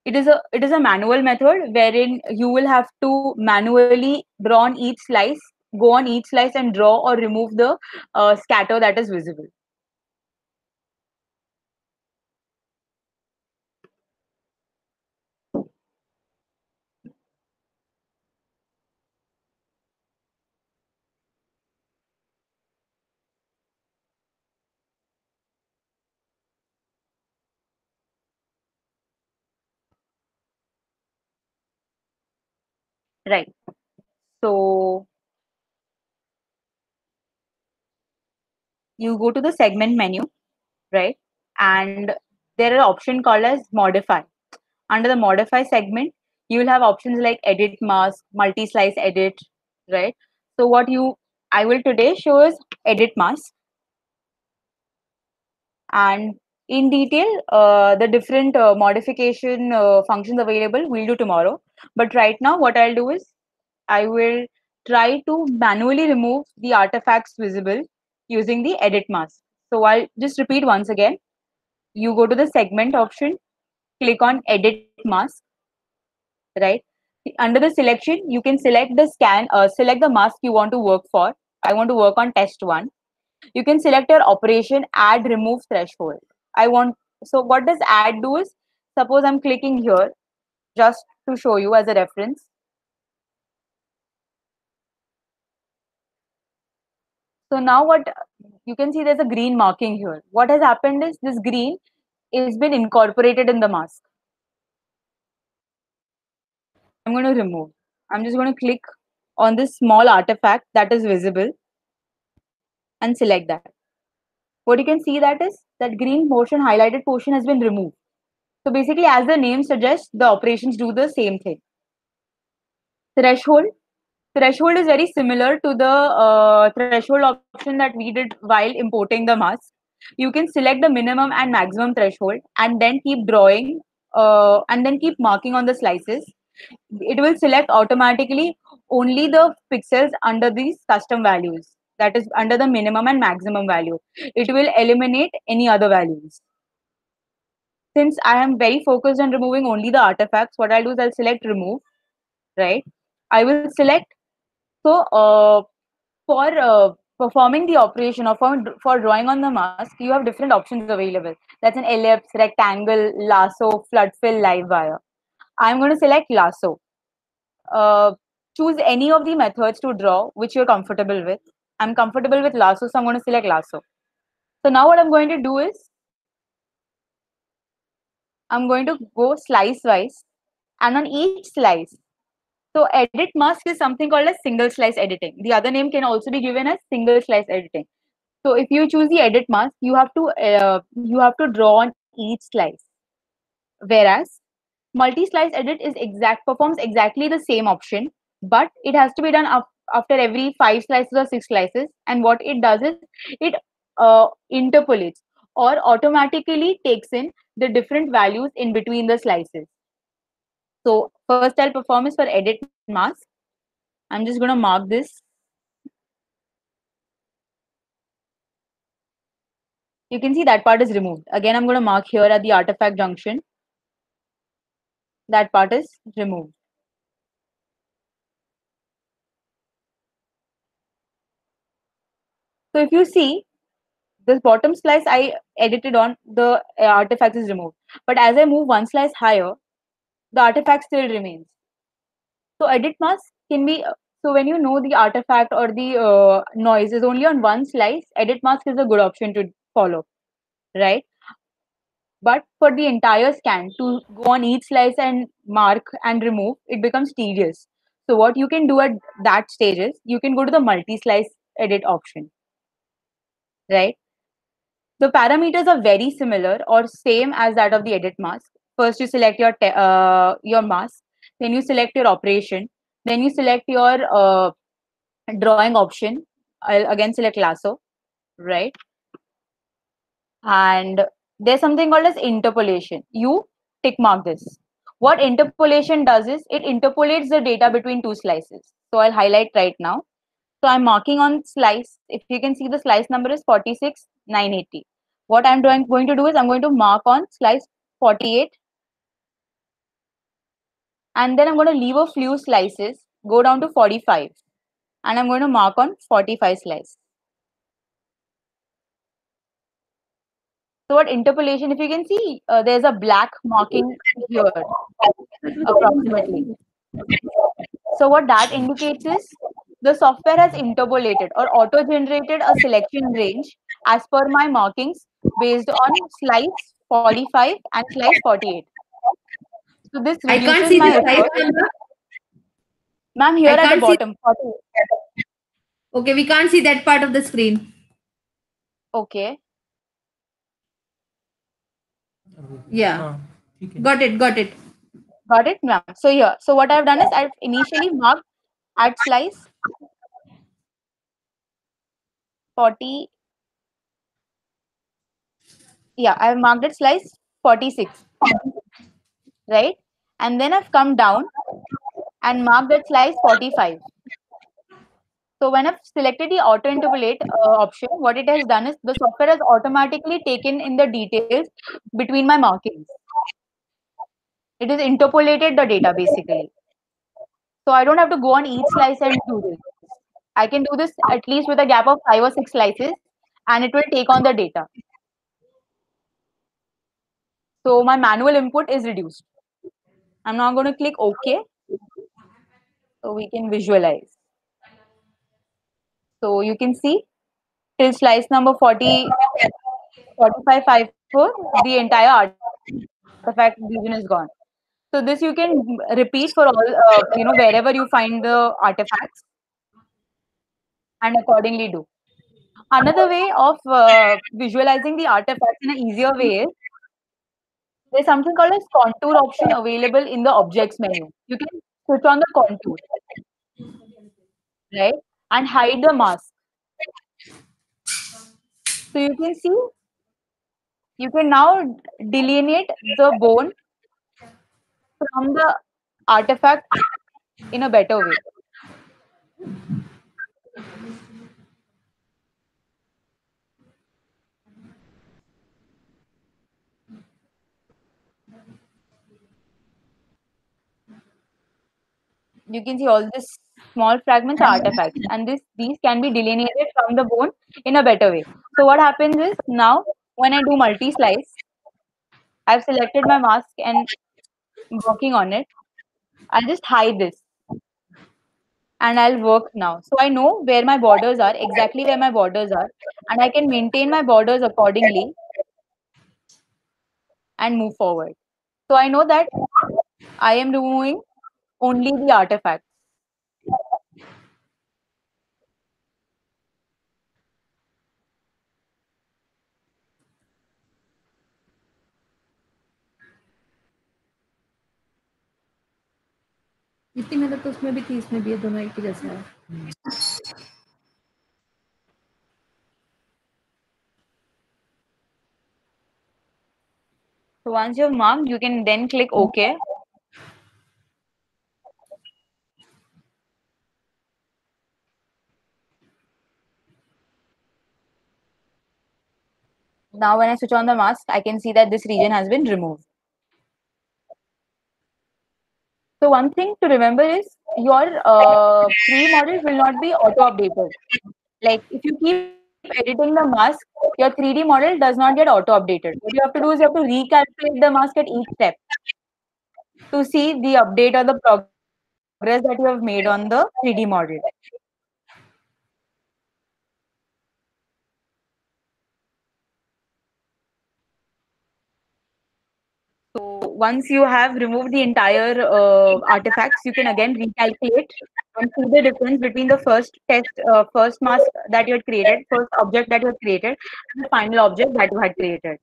It is a manual method wherein you will have to manually draw on each slice, go on each slice and draw or remove the scatter that is visible. Right. So you go to the segment menu, right? And there are options called as modify. Under the modify segment, you will have options like edit mask, multi-slice edit, right? So what I will today show is edit mask. And in detail, the different modification functions available we'll do tomorrow. But right now, what I'll do is I will try to manually remove the artifacts visible using the edit mask. So I'll just repeat once again. You go to the segment option, click on edit mask, right? Under the selection, you can select the select the mask you want to work for. I want to work on test one. You can select your operation, add, remove threshold. So what does add do is, suppose I'm clicking here just to show you as a reference. So now what you can see, there's a green marking here. What has happened is this green is been incorporated in the mask. I'm going to remove. I'm just going to click on this small artifact that is visible and select that. What you can see that is that green portion, highlighted portion has been removed. So basically, as the name suggests, the operations do the same thing. Threshold. Threshold is very similar to the threshold option that we did while importing the mask. You can select the minimum and maximum threshold and then keep drawing and then keep marking on the slices. It will select automatically only the pixels under these custom values, that is under the minimum and maximum value. It will eliminate any other values. Since I am very focused on removing only the artifacts, what I'll do is I'll select remove, right? I will select, so for performing the operation or for drawing on the mask, you have different options available. That's an ellipse, rectangle, lasso, flood fill, live wire. I'm going to select lasso. Choose any of the methods to draw which you're comfortable with. I'm comfortable with lasso, so I'm going to select lasso. So now what I'm going to do is I'm going to go slice wise, and on each slice, so edit mask is something called as single slice editing. The other name can also be given as single slice editing. So if you choose the edit mask, you have to draw on each slice. Whereas multi-slice edit is performs exactly the same option, but it has to be done after every 5 slices or 6 slices. And what it does is it interpolates or automatically takes in the different values in between the slices. So first I'll perform is for edit mask. I'm just going to mark this. You can see that part is removed. Again, I'm going to mark here at the artifact junction. That part is removed. So if you see, this bottom slice I edited on, the artifact is removed. But as I move one slice higher, the artifact still remains. So edit mask can be, so when you know the artifact or the noise is only on one slice, edit mask is a good option to follow, right? But for the entire scan, to go on each slice and mark and remove, it becomes tedious. So what you can do at that stage is you can go to the multi-slice edit option, right? The parameters are very similar or same as that of the edit mask. First, you select your mask, then you select your operation, then you select your drawing option. I'll again select lasso, right? And there's something called as interpolation. You tick mark this. What interpolation does is it interpolates the data between two slices. So I'll highlight right now. So I'm marking on slice. If you can see, the slice number is 46,980. What I'm going to do is I'm going to mark on slice 48. And then I'm going to leave a few slices, go down to 45. And I'm going to mark on 45 slice. So what interpolation, if you can see, there's a black marking here, approximately. So what that indicates is the software has interpolated or auto-generated a selection range as per my markings based on slice 45 and slice 48. So this I can't reduces see my the size effort. number. Ma'am, here I at the can't see. bottom, 40. Okay, we can't see that part of the screen. Okay. Yeah. ठीक है. Got it. Got it. Got it, ma'am. So here, so what I've done is I've initially marked at slice 40. Yeah, I've marked at slice 46, right? And then I've come down and marked at slice 45. So when I've selected the auto interpolate option, what it has done is the software has automatically taken in the details between my markings. It has interpolated the data basically. So I don't have to go on each slice and do this. I can do this at least with a gap of 5 or 6 slices, and it will take on the data. So my manual input is reduced. I'm now going to click OK so we can visualize. So you can see till slice number 40, 4554, the entire artifact region is gone. So this you can repeat for all, wherever you find the artifacts and accordingly do. Another way of visualizing the artifacts in an easier way is there's something called as contour option available in the objects menu. You can switch on the contour, right? And hide the mask. So you can see, you can now delineate the bone from the artifact in a better way. You can see all these small fragments are artifacts, and these can be delineated from the bone in a better way. So what happens is now when I do multi-slice, I've selected my mask and working on it. I'll just hide this and I'll work now. So I know where my borders are, exactly where my borders are, and I can maintain my borders accordingly and move forward. So I know that I am removing only the artifacts. इतनी मेहनत तो उसमें भी थी, इसमें भी है, दोनों एक ही जैसा है. So once you've marked, you can then click OK. Now when I switch on the mask, I can see that this region has been removed. So one thing to remember is your 3D models will not be auto-updated. Like if you keep editing the mask, your 3D model does not get auto-updated. What you have to do is you have to recalculate the mask at each step to see the update or the progress that you have made on the 3D model. So once you have removed the entire artifacts, you can again recalculate and see the difference between the first mask that you had created, first object that you had created, and the final object that you had created.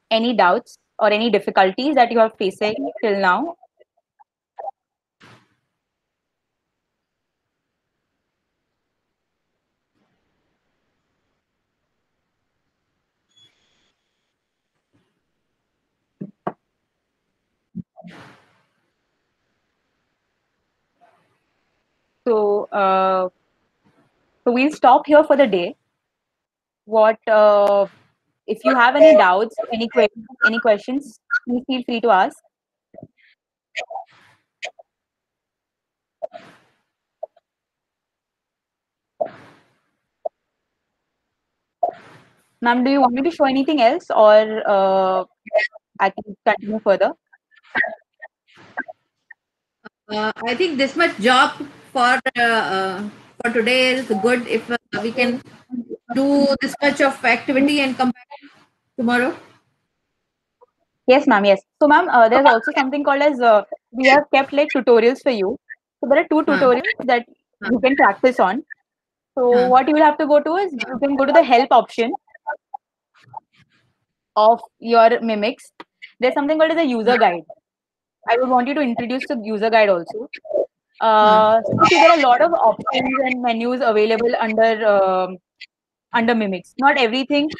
Any doubts or any difficulties that you are facing till now? So, we'll stop here for the day. What if you have any doubts, any questions, please feel free to ask. Ma'am, do you want me to show anything else, or I can continue further? I think this much job for today is good. If we can do this much of activity and come back tomorrow. Yes, ma'am. Yes. So, ma'am, there's also something called as we have kept like tutorials for you. So there are two tutorials that you can practice on. So what you will have to go to is you can go to the help option of your mimics. There's something called as a user guide. I would want you to introduce the user guide also. So see, there are a lot of options and menus available under mimics. Not everything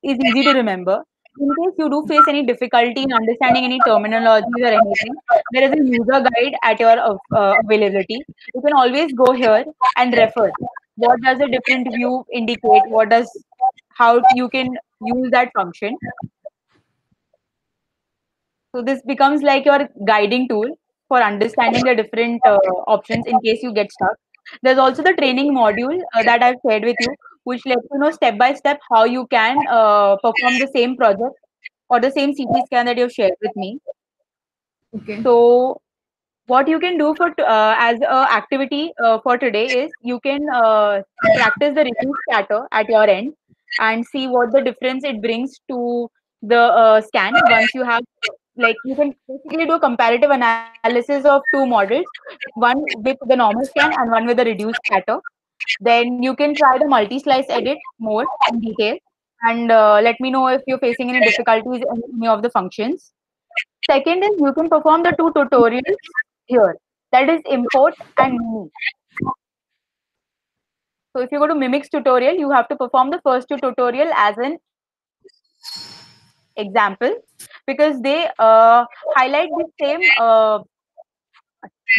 is easy to remember. In case you do face any difficulty in understanding any terminologies or anything, there is a user guide at your availability. You can always go here and refer. What does a different view indicate? How you can use that function. So this becomes like your guiding tool for understanding the different options in case you get stuck. There's also the training module that I've shared with you, which lets you know step by step how you can perform the same project or the same CT scan that you've shared with me. Okay. So what you can do for as a activity for today is you can practice the reduced scatter at your end and see what the difference it brings to the scan once you have like you can basically do a comparative analysis of two models, one with the normal scan and one with the reduced scatter. Then you can try the multi-slice edit more in detail and let me know if you're facing any difficulties in any of the functions. Second is you can perform the two tutorials here. That is import and mimic. So if you go to Mimic's tutorial, you have to perform the first two tutorial as an example because they highlight the same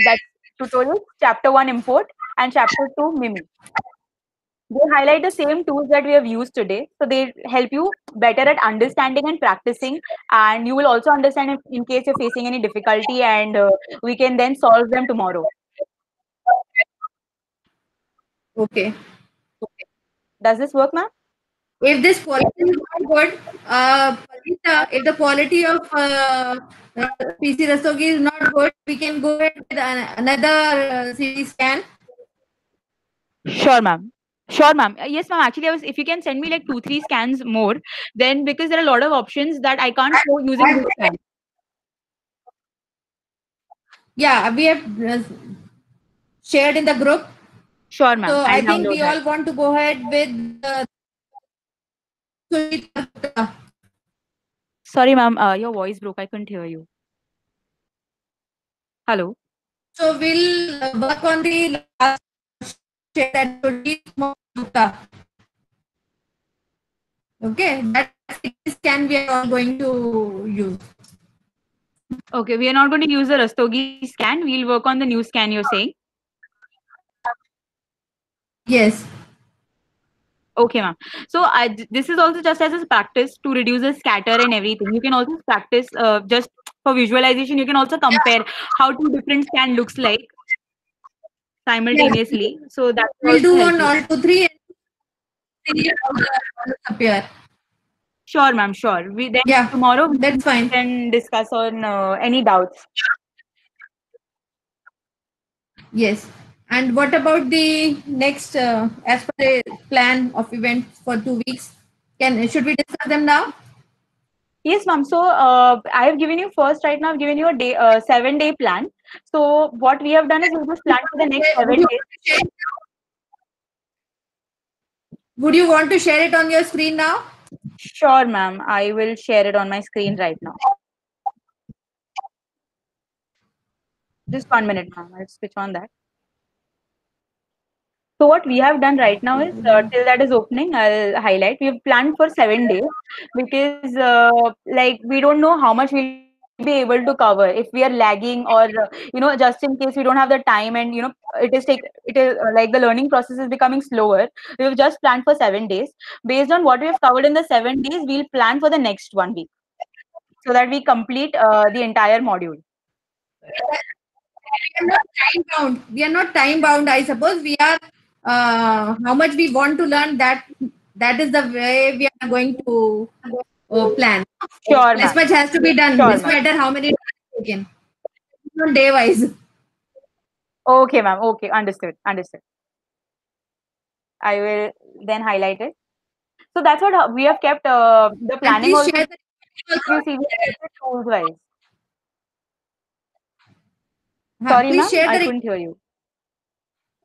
that tutorial, chapter 1 import and chapter 2 mimic. They highlight the same tools that we have used today. So they help you better at understanding and practicing. And you will also understand if, in case you're facing any difficulty and we can then solve them tomorrow. Okay. Does this work, ma'am? If this quality is not good, Palita, if the quality of PC Rastogi is not good, we can go ahead with another CT scan. Sure, ma'am. Sure, ma'am. Yes, ma'am. Actually, if you can send me like 2, 3 scans more, then because there are a lot of options that I can't show using this scan. Yeah, we have shared in the group. Sure, ma'am. So I I'll think download we that. all want to go ahead with Sushita. Sorry, ma'am. Your voice broke. I couldn't hear you. Hello. So we'll work on the last share that Sushita. Okay, that scan we are all going to use. Okay, we are not going to use the Rastogi scan. We'll work on the new scan you're saying. Yes. Okay, ma'am. So this is also just as a practice to reduce the scatter and everything. You can also practice just for visualization. You can also compare how two different scan looks like simultaneously. So that will We'll also do help on you. all 2, 3 and see how the colors appear. Sure, ma'am. Sure. We then Yeah, tomorrow we that's fine. can discuss on any doubts. Yes. And what about the next, as per the plan of events for 2 weeks? Should we discuss them now? Yes, ma'am. So I have given you first right now. I've given you a day, 7-day plan. So what we have done is we just plan for the next 7 days. Would you want to share it on your screen now? Sure, ma'am. I will share it on my screen right now. Just 1 minute, ma'am. I'll switch on that. So what we have done right now is till that is opening, I'll highlight. We have planned for 7 days because like we don't know how much we'll be able to cover if we are lagging or just in case we don't have the time and it is like the learning process is becoming slower. We've just planned for 7 days. Based on what we have covered in the 7 days, we'll plan for the next 1 week so that we complete the entire module. We are not time bound. We are not time bound. I suppose we are. How much we want to learn, that is the way we are going to plan. Sure, This ma'am. much has to be done. Sure, This ma'am. matter how many times taken. Not day wise. Okay, ma'am. Okay, understood. Understood. I will then highlight it. So that's what we have kept the And planning please also. share If you see, we have kept it tools wise. the, Sorry, please ma'am. share I the couldn't hear you.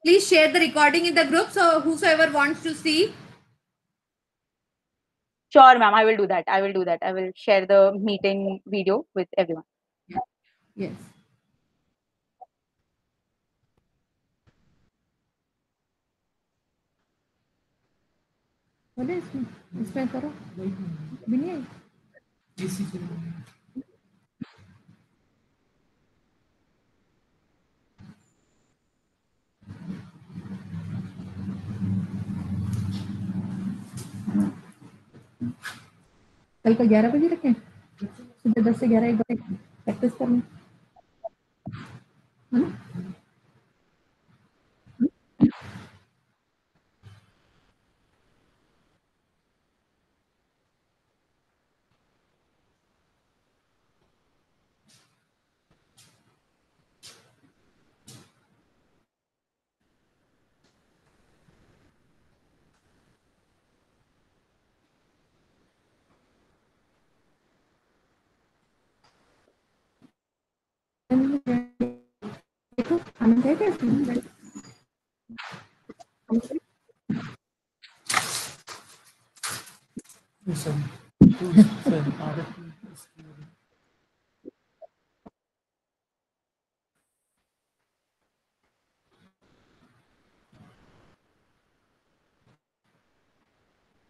please share the recording in the group so whosoever wants to see. Sure, ma'am. I will do that. I will do that. I will share the meeting video with everyone. Yes. What is इसमें करो भी नहीं आई कल का 11 बजे रखें सुबह 10 से 11 एक बार प्रैक्टिस करना है ना? देखो आनंद है क्या इसमें?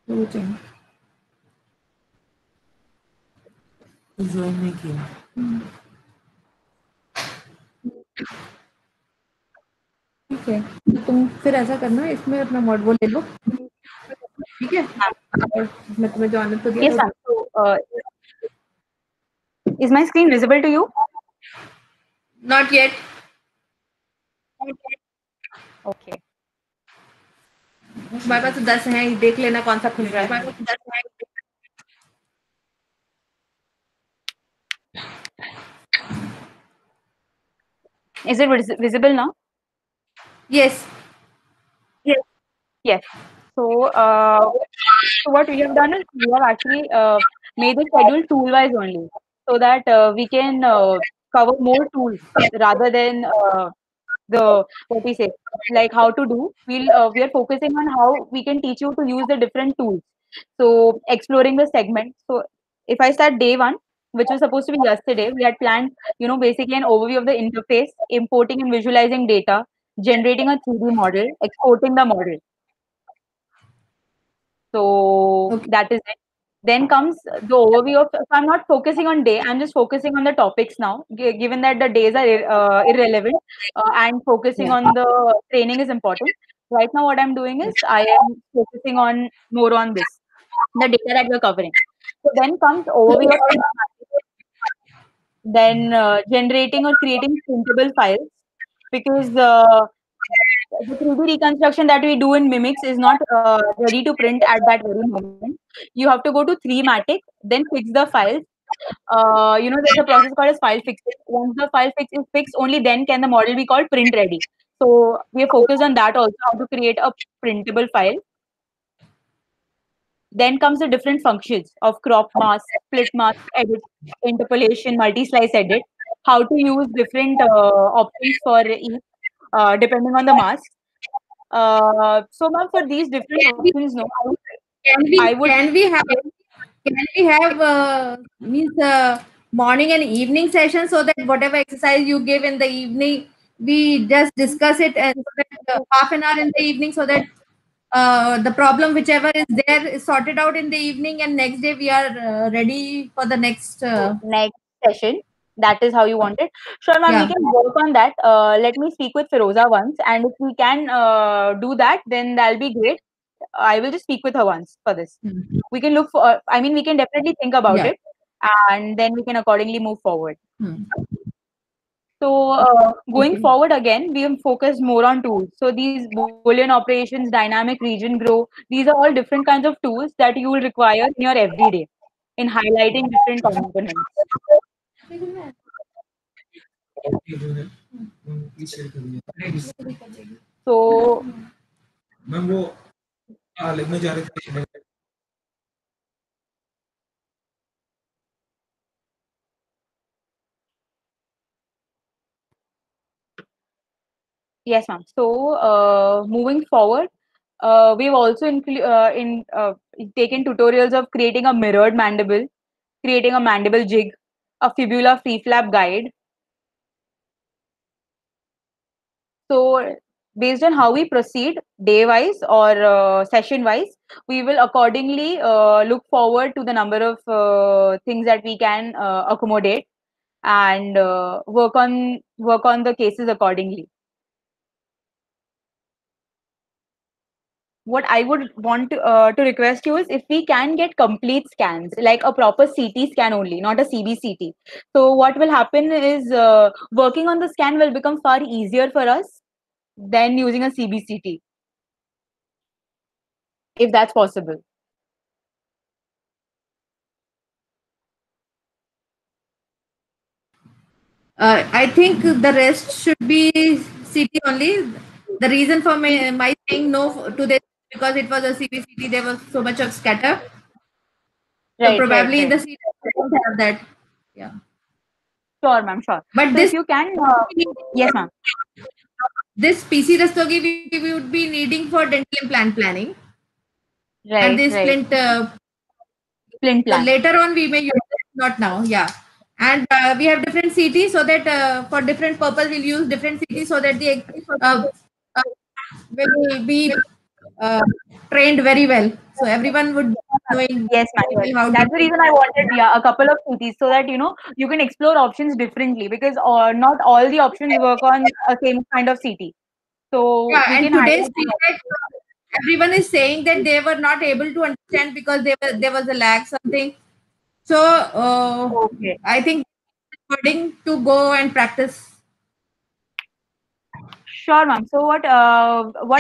वो चाहिए ज्वाइन नहीं किया। ठीक है तो तुम फिर ऐसा करना इसमें अपना मॉड वो ले लो ठीक है और मैं तुम्हें जो आनंद को दिया Yes, था ma'am. So, is my screen visible to you? Not yet. Okay. तुम्हारे पास तो 10 है देख लेना कौन सा खुल रहा है Is it visible now? Yes. Yes. So, so what we have done is we have actually made the schedule tool-wise only, so that we can cover more tools rather than the what we say, like how to do. We are focusing on how we can teach you to use the different tools. So exploring the segment. So if I start day one, which was supposed to be yesterday, we had planned, basically an overview of the interface, importing and visualizing data, generating a 3D model, exporting the model. So that is it. Then comes the overview of. So I'm not focusing on day. I'm just focusing on the topics now. Given that the days are irrelevant, and focusing on the training is important. Right now, what I'm doing is I am focusing on more on this, the data that we're covering. So then comes overview of then generating or creating printable files, because the 3D reconstruction that we do in Mimics is not ready to print at that very moment. You have to go to 3matic, then fix the files. There's a process called as file fixing. Once the file fix is fixed, only then can the model be called print ready. So we are focused on that also, how to create a printable file. Then comes the different functions of crop mask, split mask, edit, interpolation, multi-slice edit, how to use different options for each, depending on the mask. So ma'am, for these different options, no, I would Can we have means morning and evening session, so that whatever exercise you give in the evening, we just discuss it, and so that, half an hour in the evening, so that the problem whichever is there is sorted out in the evening, and next day we are ready for the next. next session. That is how you want it. Sure, ma'am, we Yeah. can work on that. Let me speak with Firoza once, and if we can do that, then that'll be great. I will just speak with her once for this. We can look for. I mean, we can definitely think about Yeah. it, and then we can accordingly move forward. So going forward again, we have focused more on tools. So these Boolean operations, dynamic region grow, these are all different kinds of tools that you will require in your everyday in highlighting different components. So ma'am वो अलग में जा रहे थे yes, ma'am. So moving forward, we've also taken tutorials of creating a mirrored mandible, creating a mandible jig, a fibula free flap guide. So based on how we proceed day wise or session wise, we will accordingly look forward to the number of things that we can accommodate, and work on the cases accordingly. what I would want to request you is if we can get complete scans, like a proper CT scan only, not a CBCT. So what will happen is working on the scan will become far easier for us than using a CBCT, if that's possible. I think the rest should be CT only. The reason for my saying no to this because it was a CBCT, there was so much of scatter. So Right, right, probably in right. the CT, we don't have that. Yeah. Sure, ma'am, sure. But So if you can, yes, ma'am. this PC Rastogi we would be needing for dental implant planning. And Right, this right. splint Splint plan. later on we may use it, not now. Yeah. And we have different CT so that for different purpose we'll use different CT so that the uh, will be uh, trained very well. So everyone would be knowing Yes, ma'am. very Yes. well how to That's the reason I wanted, yeah, a couple of CTs so that you can explore options differently because not all the options work on a same kind of CT. So yeah. we And can today's highlight. feedback, everyone is saying that they were not able to understand because there was a lag something. So Okay. I think according to go and practice. Sure, ma'am. So what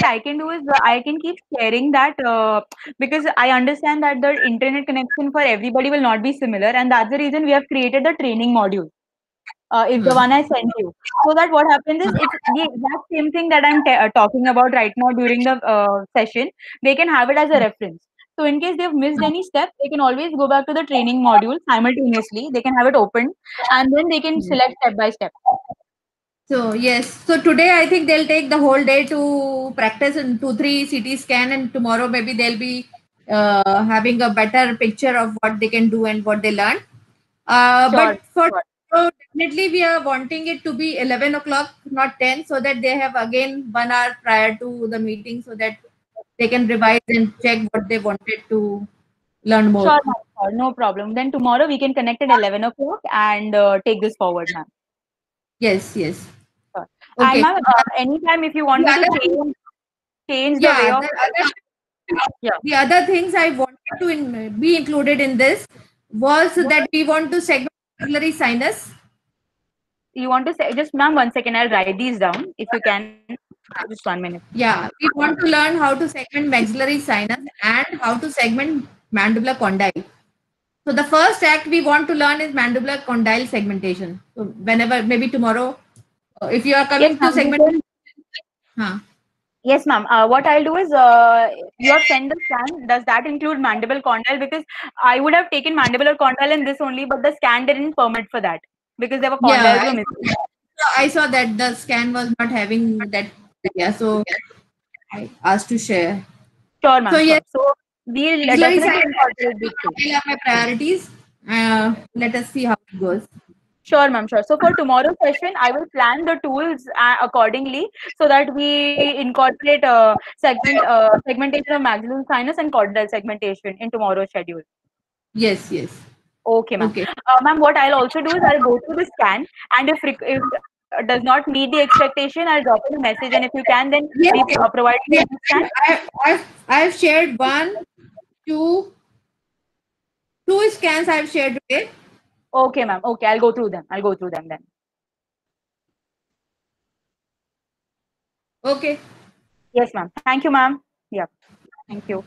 I can do is I can keep sharing that because I understand that the internet connection for everybody will not be similar, and that's the reason we have created the training module. Is the Hmm. one I sent you. So that what happens is it's the exact same thing that I'm talking about right now during the session. They can have it as a reference. So in case they've missed any step, they can always go back to the training module simultaneously. They can have it open, and then they can select step by step. So yes, so today I think they'll take the whole day to practice in 2 3 CT scan, and tomorrow maybe they'll be having a better picture of what they can do and what they learn. Sure. But for Sure. so definitely we are wanting it to be 11 o'clock, not 10, so that they have again 1 hour prior to the meeting, so that they can revise and check what they wanted to learn more. Sure, ma'am. Sure. No problem. Then tomorrow we can connect at 11 o'clock and take this forward, ma'am. Yes, yes. Sure. And Okay. ma'am, anytime if you want The me to other thing, change the way yeah, of yeah. the other things I wanted to be included in this was that we want to segment maxillary sinus. You want to say just ma'am 1 second, I'll write these down if you can. Just 1 minute. Yeah, we want to learn how to segment maxillary sinus and how to segment mandibular condyle. So the first act we want to learn is mandibular condyle segmentation. So whenever, maybe tomorrow, if you are Yes, coming to ma'am. segment, huh? Yes, ma'am. What I'll do is you have sent the scan. Does that include mandible condyle? Because I would have taken mandibular condyle in this only, but the scan didn't permit for that because there were Yeah, condyles were missing. I saw that the scan was not having that. Yeah, so I asked to share. Sure, So ma'am. yes, Sure. So we'll maxillary definitely sinus incorporate these two. are my priorities. Let us see how it goes. Sure, ma'am. Sure. So for tomorrow's session, I will plan the tools accordingly so that we incorporate segmentation of maxillary sinus and condyle segmentation in tomorrow's schedule. Yes, yes. Okay, ma'am. Okay. Ma'am, what I'll also do is I'll go through the scan, and if does not meet the expectation, I'll drop in a message, and if you can, then Yes, provide me a yes. new scan. I've shared one, two, two scans I've shared today. Okay, ma'am. Okay, I'll go through them. I'll go through them then. Okay. Yes, ma'am. Thank you, ma'am. Yeah. Thank you.